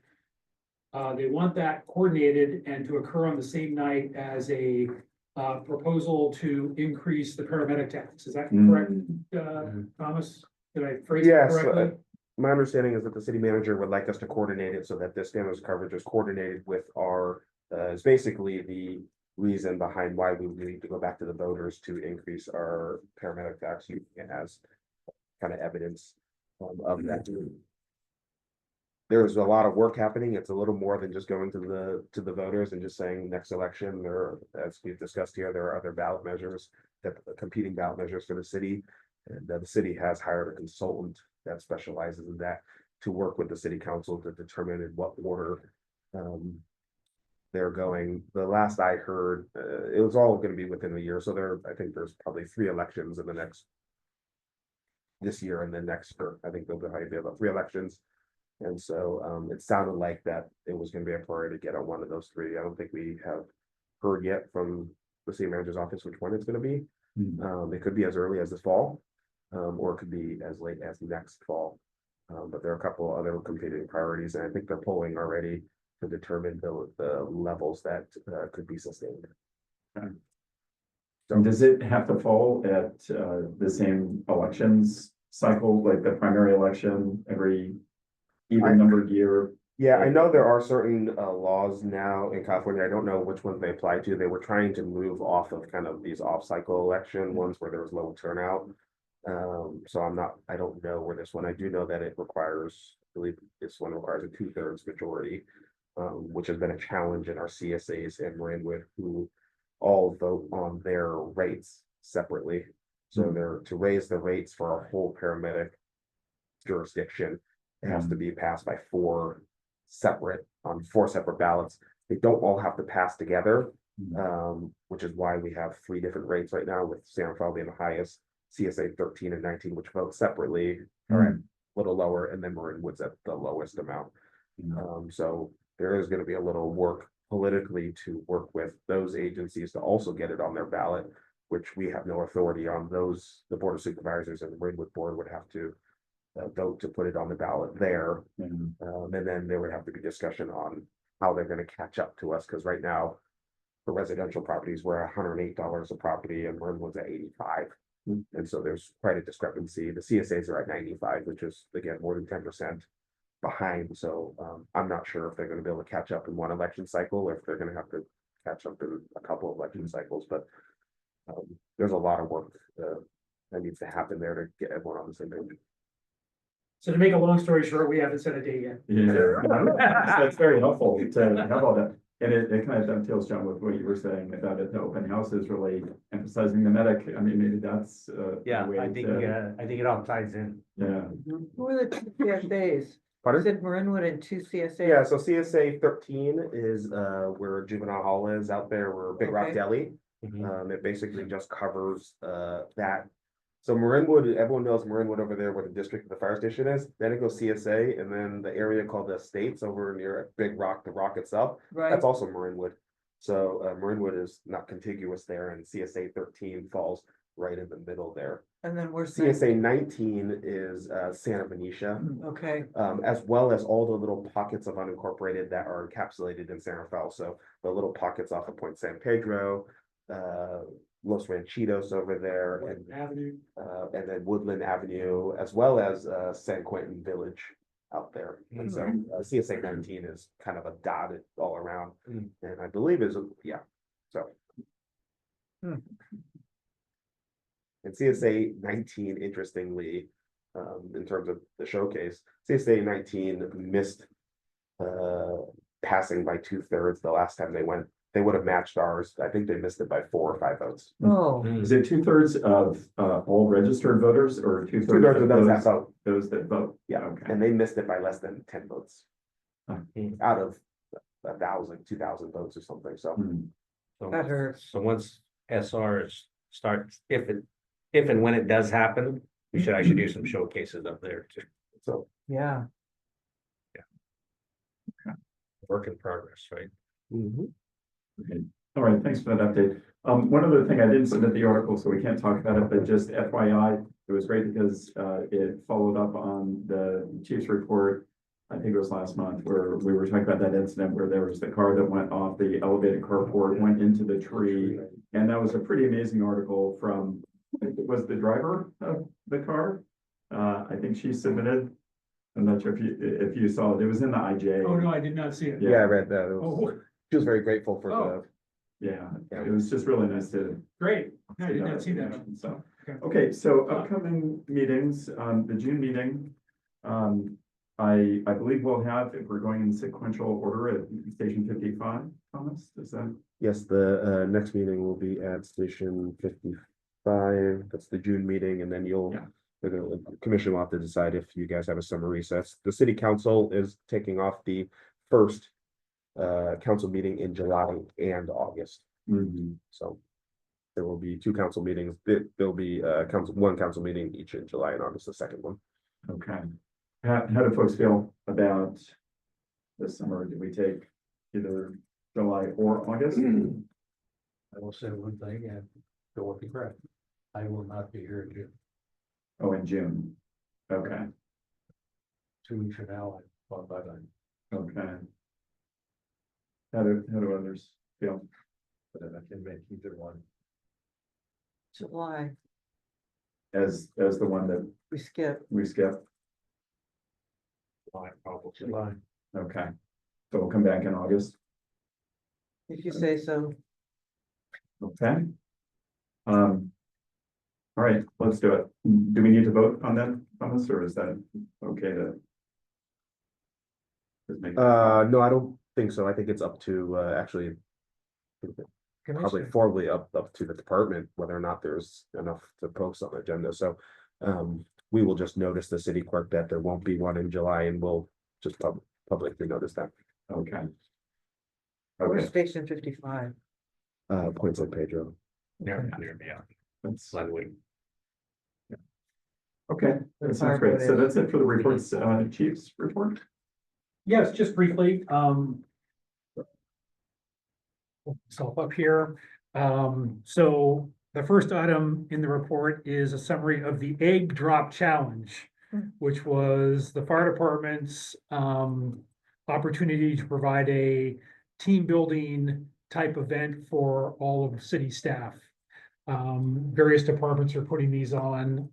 They want that coordinated and to occur on the same night as a proposal to increase the paramedic tax. Is that correct, Thomas? Did I phrase it Yes, correctly? my understanding is that the city manager would like us to coordinate it so that the standards of coverage is coordinated with our, is basically the reason behind why we need to go back to the voters to increase our paramedic tax as kind of evidence of that. There's a lot of work happening. It's a little more than just going to the voters and just saying next election, or as we've discussed here, there are other ballot measures, that competing ballot measures for the city. And the city has hired a consultant that specializes in that to work with the city council to determine in what order they're going, the last I heard, it was all gonna be within the year, so I think there's probably 3 elections in the next. This year and then next, or I think there'll be about 3 elections. And so, it sounded like that it was gonna be a priority to get on one of those 3. I don't think we have heard yet from the city manager's office which one it's gonna be. It could be as early as this fall, or it could be as late as next fall. But there are a couple other competing priorities, and I think they're polling already to determine the levels that could be sustained. So does it have to fall at the same elections cycle, like the primary election every even numbered year? Yeah, I know there are certain laws now in California. I don't know which ones they apply to. They were trying to move off of kind of these off-cycle election ones where there was low turnout. So I don't know where this one, I do know that it requires, I believe this one requires a 2/3 majority. Which has been a challenge in our CSAs and Marinwood, who all vote on their rates separately. So they're to raise the rates for our whole paramedic jurisdiction. It has to be passed by 4 separate ballots. They don't all have to pass together. Which is why we have 3 different rates right now, with San Rafael being the highest, CSA 13 and 19, which vote separately, are a little lower, and then Marinwood's at the lowest amount. So there is gonna be a little work politically to work with those agencies to also get it on their ballot, which we have no authority on. Those, the Board of Supervisors and the Marinwood Board would have to vote to put it on the ballot there. And then there would have to be discussion on how they're gonna catch up to us, because right now, for residential properties, we're $108 a property and Marinwood's at 85. And so there's quite a discrepancy. The CSAs are at 95, which is again more than 10% behind. So I'm not sure if they're gonna be able to catch up in one election cycle, or if they're gonna have to catch up in a couple of election cycles, but there's a lot of work that needs to happen there to get everyone on the same page. So to make a long story short, we haven't set a date yet. Yeah, that's very helpful to have all that. And it kind of dovetails, John, with what you were saying about it, the open houses really emphasizing the medic. I mean, maybe that's a Yeah, way I think to, it all ties in. yeah. Who are the 2 CSAs? Pardon? Said Marinwood and 2 CSAs. Yeah, so CSA 13 is where Juvenile Hall is out there, where Big Rock Okay. Deli. Mhm. It basically just covers that. So Marinwood, everyone knows Marinwood over there where the district of the fire station is. Then it goes CSA, and then the area called the Estates over near Big Rock, the rock itself. Right, That's also Marinwood. So Marinwood is not contiguous there, and CSA 13 falls right in the middle there. and then we're CSA 19 is Santa Benicia. Okay, As well as all the little pockets of unincorporated that are encapsulated in San Rafael. So the little pockets off of Point San Pedro, Los Ranchitos over there, Avenue. and then Woodland Avenue, as well as San Quentin Village out there. And so CSA 19 is kind of a dotted all around, Mm. and I believe is, yeah, so. Hmm. And CSA 19, interestingly, in terms of the showcase, CSA 19 missed passing by 2/3 the last time they went. They would have matched ours. I think they missed it by 4 or 5 votes. oh, Is it 2/3 of all registered voters or 2/3 2/3 of those that those, vote, those that vote? yeah, Okay. and they missed it by less than 10 votes. Hmm. Out of 1,000, 2,000 votes or something, so. So- that hurts. So once SRs starts, if and when it does happen, we should actually do some showcases up there too. So, Yeah, Work in progress, right? Okay. All right, thanks for that update. One other thing, I didn't submit the article, so we can't talk about it, but just FYI, it was great because it followed up on the chief's report. I think it was last month where we were talking about that incident where there was the car that went off the elevated carport, went into the tree. And that was a pretty amazing article from, it was the driver of the car. I think she submitted. I'm not sure if you saw it. It was in the IJ. Oh, no, I did not see it. yeah, I read that. It was- Oh, She was very grateful for Oh. Yeah, it was just really nice to. great. No, I did not see that. So, Okay. okay, so upcoming meetings, the June meeting. I believe we'll have, if we're going in sequential order at Station 55, Thomas, is that? Yes, the next meeting will be at Station 55. That's the June meeting, and then Yeah. the commission will have to decide if you guys have a summer recess. The city council is taking off the first council meeting in July and August. Mhm. So there will be two council meetings. There'll be one council meeting each in July and August, the second one. Okay. How do folks feel about this summer? Do we take either July or August? I will say one thing and go with the crowd. I will not be here in June. Oh, in June. Okay, 2 weeks from now, I'm on bye-bye. okay. How do others feel? But I can make either one. July, As the one that we skip. we skip? Fine, probably. July. Okay. So we'll come back in August, If you say so. okay? All right, let's do it. Do we need to vote on that, on this, or is that okay to? Just make- No, I don't think so. I think it's up to, actually, probably formally up to the department, whether or not there's enough to post on the agenda. So, we will just notice the city clerk that there won't be one in July, and we'll just publicly notice that. Okay. We're Okay, Station 55. Point San Pedro. Near, yeah, that's, slightly. okay, that sounds great. So that's it for the reports, chief's report? Yes, just briefly, self up here. So the first item in the report is a summary of the egg drop challenge, which was the fire department's opportunity to provide a team building type event for all of the city staff. Various departments are putting these on.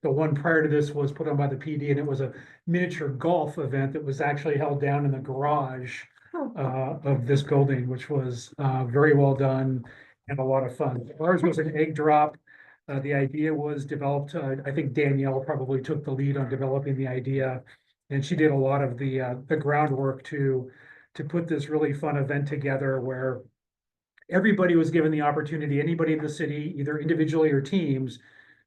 The one prior to this was put on by the PD, and it was a miniature golf event that was actually held down in the garage of this building, which was very well done and a lot of fun. Ours was an egg drop. The idea was developed, I think Danielle probably took the lead on developing the idea. And she did a lot of the groundwork to put this really fun event together where everybody was given the opportunity, anybody in the city, either individually or teams,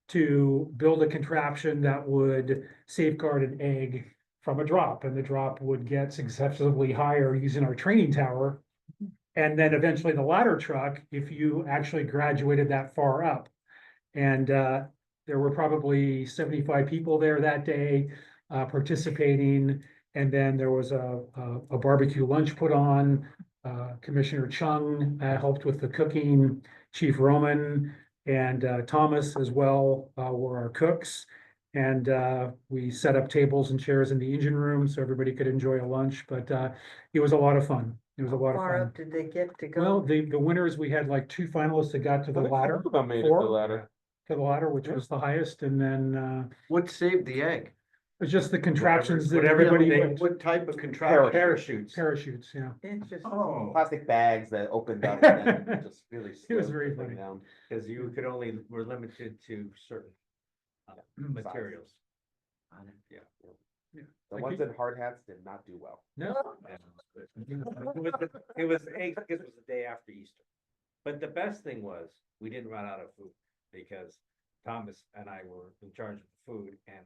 to build a contraption that would safeguard an egg from a drop, and the drop would get successively higher using our training tower. And then eventually the ladder truck, if you actually graduated that far up. And there were probably 75 people there that day participating. And then there was a barbecue lunch put on. Commissioner Chung helped with the cooking. Chief Roman and Thomas as well were our cooks. And we set up tables and chairs in the engine room so everybody could enjoy a lunch. But it was a lot of fun. It was a lot of Far fun. up did they get to go? Well, the winners, we had like 2 finalists that got to the ladder. ladder. To the ladder, which was the highest, and then What saved the egg? it's just the contraptions that Whatever everybody. they- What type of contraption? Parachutes. Parachutes, yeah. Interesting. Oh, Plastic bags that opened up and then just really. It was slowed very the thing funny. down. Cause you could only, were limited to certain materials. Yeah. Yeah. The I ones think- in hard hats did not do well. No. It was eggs, it was the day after Easter. But the best thing was, we didn't run out of food, because Thomas and I were in charge of the food, and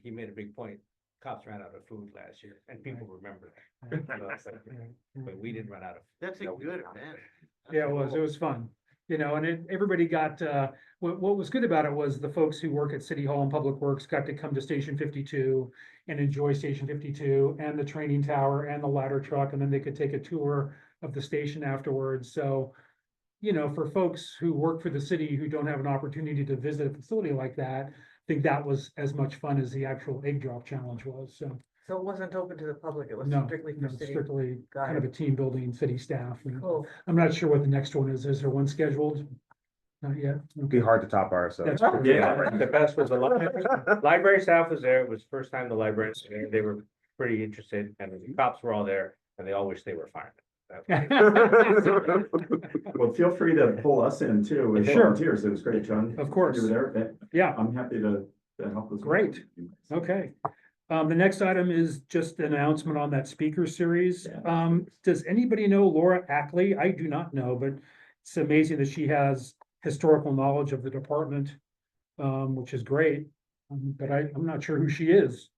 he made a big point, cops ran out of food last year, and people remember that. So it's like, But we didn't run out of. That's a No, good not. event. Yeah, it was fun, you know, and everybody got, what was good about it was the folks who work at City Hall and Public Works got to come to Station 52 and enjoy Station 52 and the training tower and the ladder truck, and then they could take a tour of the station afterwards. So, you know, for folks who work for the city who don't have an opportunity to visit a facility like that, I think that was as much fun as the actual egg drop challenge was, so. So it wasn't open to the public, it was No, strictly no, for city. strictly Got kind of it. a team building, city staff. you know. Cool. I'm not sure what the next one is. Is there one scheduled? Not yet. It'd be hard to top ours, so. That's Yeah, the best was the library staff was there, it was the first time the librarians, were there. They were pretty interested, and the cops were all there, and they all wished they were firemen. well, feel free to pull us in too as Sure. volunteers. It was great, John. Of course. You were there. Yeah, I'm happy to help us. Great. okay. The next item is just an announcement on that speaker series. Yeah. Does anybody know Laura Ackley? I do not know, but it's amazing that she has historical knowledge of the department, which is great. But I'm not sure who she is.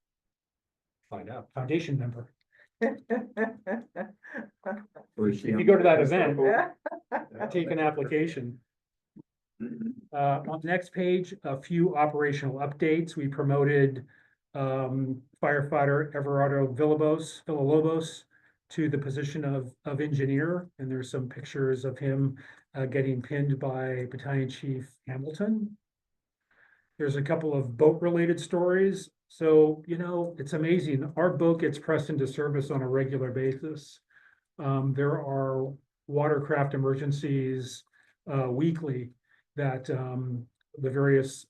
Find out. Foundation member. If you go to that event, take an application. On the next page, a few operational updates. We promoted firefighter Everardo Villalobos to the position of engineer, and there's some pictures of him getting pinned by Battalion Chief Hamilton. There's a couple of boat-related stories. So, you know, it's amazing. Our boat gets pressed into service on a regular basis. There are watercraft emergencies weekly that the various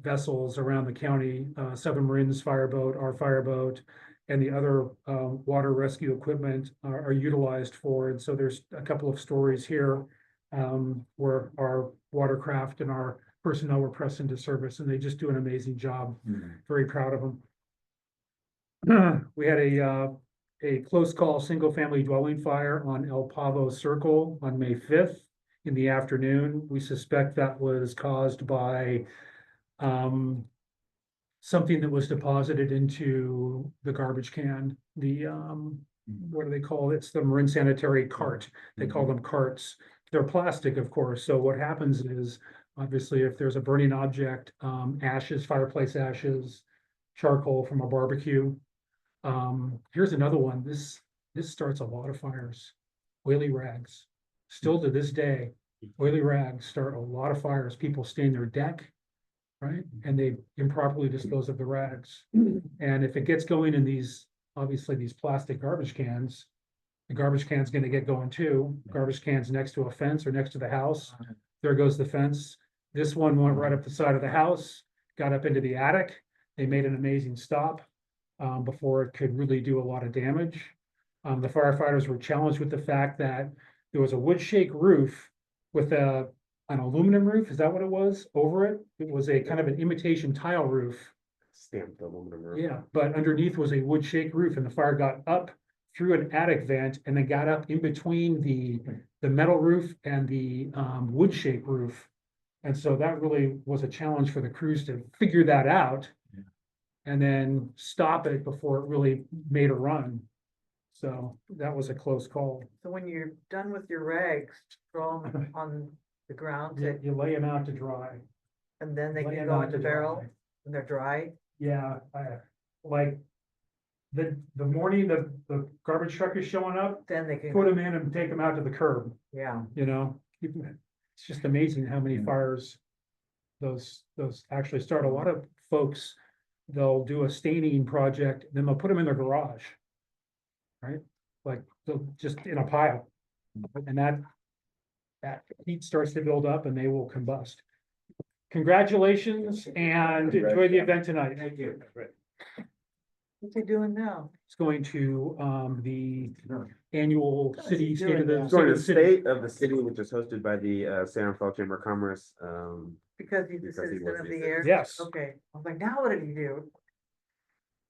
vessels around the county, Southern Marin's fireboat, our fireboat, and the other water rescue equipment are utilized for. And so there's a couple of stories here where our watercraft and our personnel were pressed into service, and they just do an amazing job. Very proud of them. We had a close call, single family dwelling fire on El Pavo Circle on May 5th in the afternoon. We suspect that was caused by something that was deposited into the garbage can. The what do they call it? It's the Marin Sanitary cart. They call them carts. They're plastic, of course. So what happens is, obviously, if there's a burning object, ashes, fireplace ashes, charcoal from a barbecue. Here's another one. This starts a lot of fires. Oily rags. Still to this day, oily rags start a lot of fires. People stain their deck, right? And they improperly dispose of the rags. And if it gets going in these, obviously these plastic garbage cans, the garbage can's gonna get going too. Garbage can's next to a fence or next to the house. There goes the fence. This one went right up the side of the house, got up into the attic. They made an amazing stop before it could really do a lot of damage. The firefighters were challenged with the fact that there was a wood shake roof with an aluminum roof. Is that what it was? Over it? It was a kind of an imitation tile roof. Stamped aluminum roof. Yeah, but underneath was a wood shake roof, and the fire got up through an attic vent and then got up in between the metal roof and the wood shake roof. And so that really was a challenge for the crews to figure that out and then stop it before it really made a run. So that was a close call. So when you're done with your rags, throw them on the ground You lay them out to dry. and then they Lay can 'em go out in the to barrel dry. and they're dry. Yeah, like the morning the garbage truck is showing up, Then they can, put them in and take them out to the curb, yeah. you know? It's just amazing how many fires those actually start. A lot of folks, they'll do a staining project, then they'll put them in their garage. Right? Like, they'll just in a pile. And that heat starts to build up and they will combust. Congratulations and enjoy the event tonight. Thank you. What's he doing now? It's going to the annual city state of the. It's going to the city. state of the city, which is hosted by the San Rafael Chamber of Commerce. Because he's the Because he citizen was of the the year? Yes. Okay, I was like, now what did he do?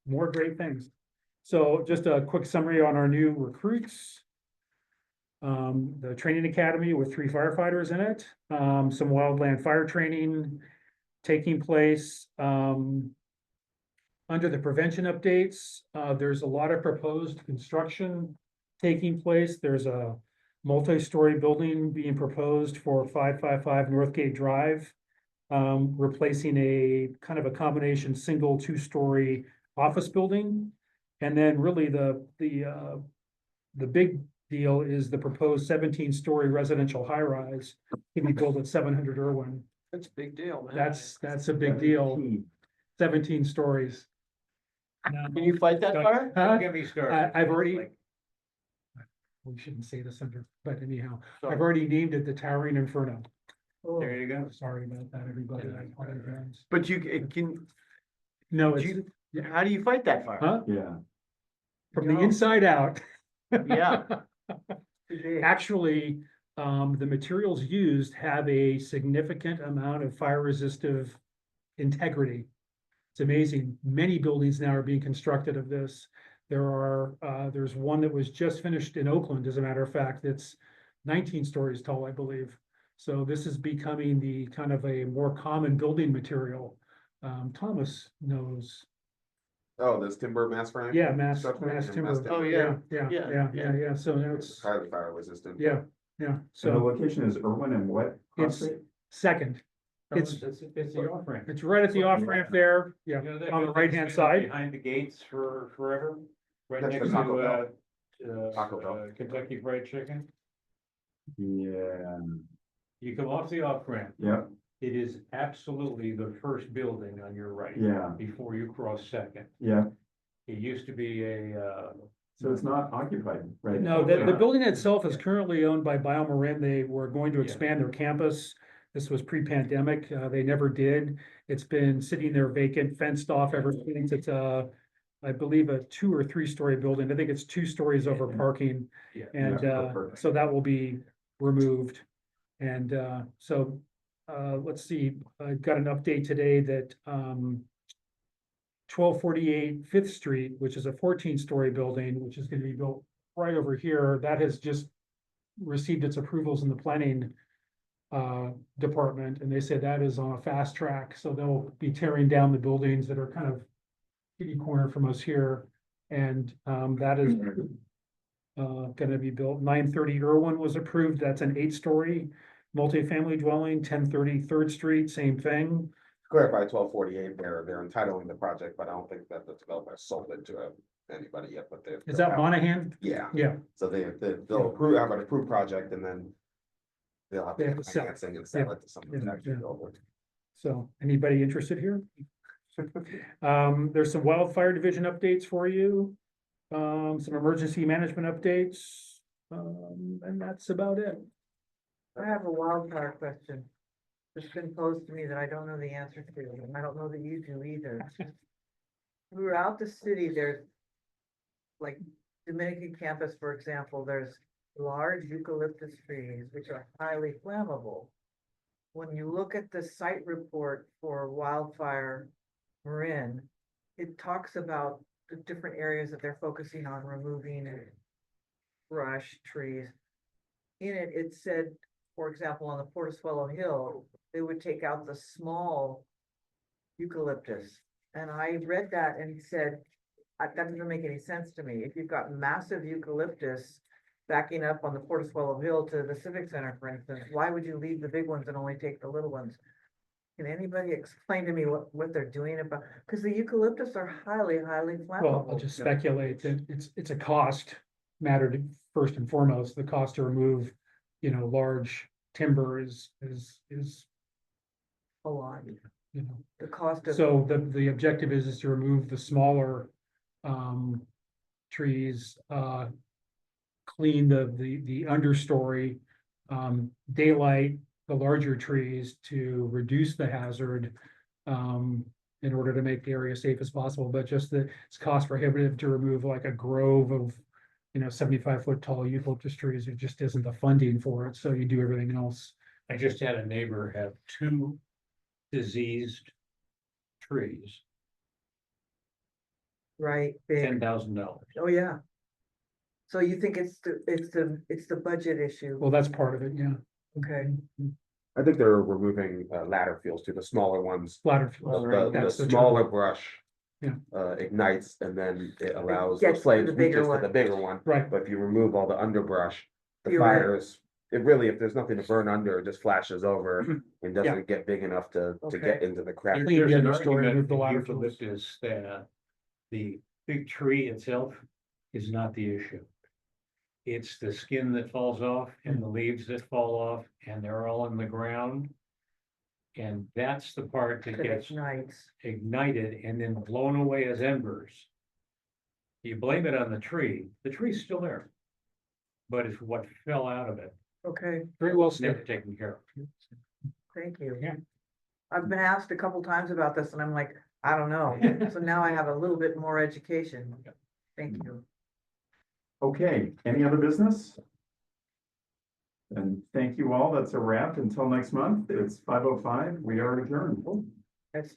More great things. So just a quick summary on our new recruits. The training academy with 3 firefighters in it, some wildland fire training taking place. Under the prevention updates, there's a lot of proposed construction taking place. There's a multi-story building being proposed for 555 Northgate Drive. Replacing a kind of a combination single 2-story office building. And then really the big deal is the proposed 17-story residential high-rise to be built at 700 Irwin. That's a big deal, man. That's a big deal. 17 stories. Can you fight that fire? Huh? Don't get me started. I've already. We shouldn't say this under, but anyhow, I've already named it the Towering Inferno. Oh, There you go. Sorry about that, everybody. I apologize. But you can, No, do it's, you, how do you fight that fire? huh? Yeah. From the inside out. Yeah. too big. Actually, the materials used have a significant amount of fire resistive integrity. It's amazing. Many buildings now are being constructed of this. There's one that was just finished in Oakland, as a matter of fact, it's 19 stories tall, I believe. So this is becoming the kind of a more common building material. Thomas knows Oh, this timber mass frame? Yeah, mass Stuff, timber. Oh, yeah. Yeah, Yeah, yeah, yeah. yeah, so now it's, Highly fire resistant. yeah, yeah, So the so location is Irwin and what? It's- Street? second. It's, It's, it's the off ramp. it's right at the off ramp there, yeah, on the right hand side. Behind the gates for forever, right That's the next Taco to, Taco Bell. Kentucky Fried Chicken. Yeah, You come off the off ramp, yeah, it is absolutely the first building on your right. yeah, Before you cross Second. yeah. It used to be So it's not occupied, right? No, the Yeah. building itself is currently owned by BioMarin. They were going to Yeah. expand their campus. This was pre-pandemic. They never did. It's been sitting there vacant, fenced off ever since. It's I believe a 2 or 3 story building. I think it's 2 stories over parking. Yeah. And Yeah, perfect. so that will be removed. And so let's see, I got an update today that 1248 Fifth Street, which is a 14-story building, which is gonna be built right over here, that has just received its approvals in the planning department, and they said that is on a fast track, so they'll be tearing down the buildings that are kind of kitty corner from us here, and that is gonna be built. 930 Irwin was approved, that's an 8-story multifamily dwelling. 1030 Third Street, same thing. Clarify 1248, they're entitling the project, but I don't think that the developer sold it to anybody yet, but they. Is that Monahan? Yeah, Yeah, so they'll approve, have an approved project and then. They'll have They to have get to sell it. financing and sell it to someone Yeah, to actually yeah. build it. so anybody interested here? There's some wildfire division updates for you. Some emergency management updates. And that's about it. I have a wildfire question. It's been posed to me that I don't know the answer to, and I don't know that you do either. Throughout the city, there's like Dominican campus, for example, there's large eucalyptus trees, which are highly flammable. When you look at the site report for wildfire Marin, it talks about the different areas that they're focusing on removing brush, trees. In it, it said, for example, on the Portosuelo Hill, they would take out the small eucalyptus. And I read that and said, that doesn't make any sense to me. If you've got massive eucalyptus backing up on the Portosuelo Hill to the Civic Center, for instance, why would you leave the big ones and only take the little ones? Can anybody explain to me what they're doing about, because the eucalyptus are highly flammable. Well, I'll just speculate that it's a cost matter to, first and foremost, the cost to remove, large timber is, A lot, you know. the cost of. So the objective is to remove the smaller trees, clean the understory, daylight the larger trees to reduce the hazard in order to make the area safe as possible, but just that it's cost prohibitive to remove like a grove of 75-foot tall eucalyptus trees. There just isn't the funding for it, so you do everything else. I just had a neighbor have 2 diseased trees, Right, big, $10,000. oh, yeah. So you think it's the budget issue, Well, that's part of it, yeah. okay, I think they're removing ladder fields to the smaller ones. Ladder. The That's the smaller term. brush. Yeah. Ignites and then it allows gets the to flames the bigger reaches to one. the bigger one. Right. But if you remove all the underbrush, the You're right. fires, it really, if there's nothing to burn under, it just flashes over and doesn't get big enough to get Okay. into the crack. Clean There's the an understory, argument remove the in ladder fields. eucalyptus that the big tree itself is not the issue. It's the skin that falls off and the leaves that fall off, and they're all in the ground. And that's the part that that gets ignites, ignited and then blown away as embers. You blame it on the tree's still there. But it's what fell out of it, okay, Very well it's never stated. taken care of. thank you. Yeah. I've been asked a couple times about this and I'm like, I don't know, so now I have a little bit more education, thank you. Okay, any other business? And thank you all. That's a wrap until next month. It's 5:05. We are adjourned. That's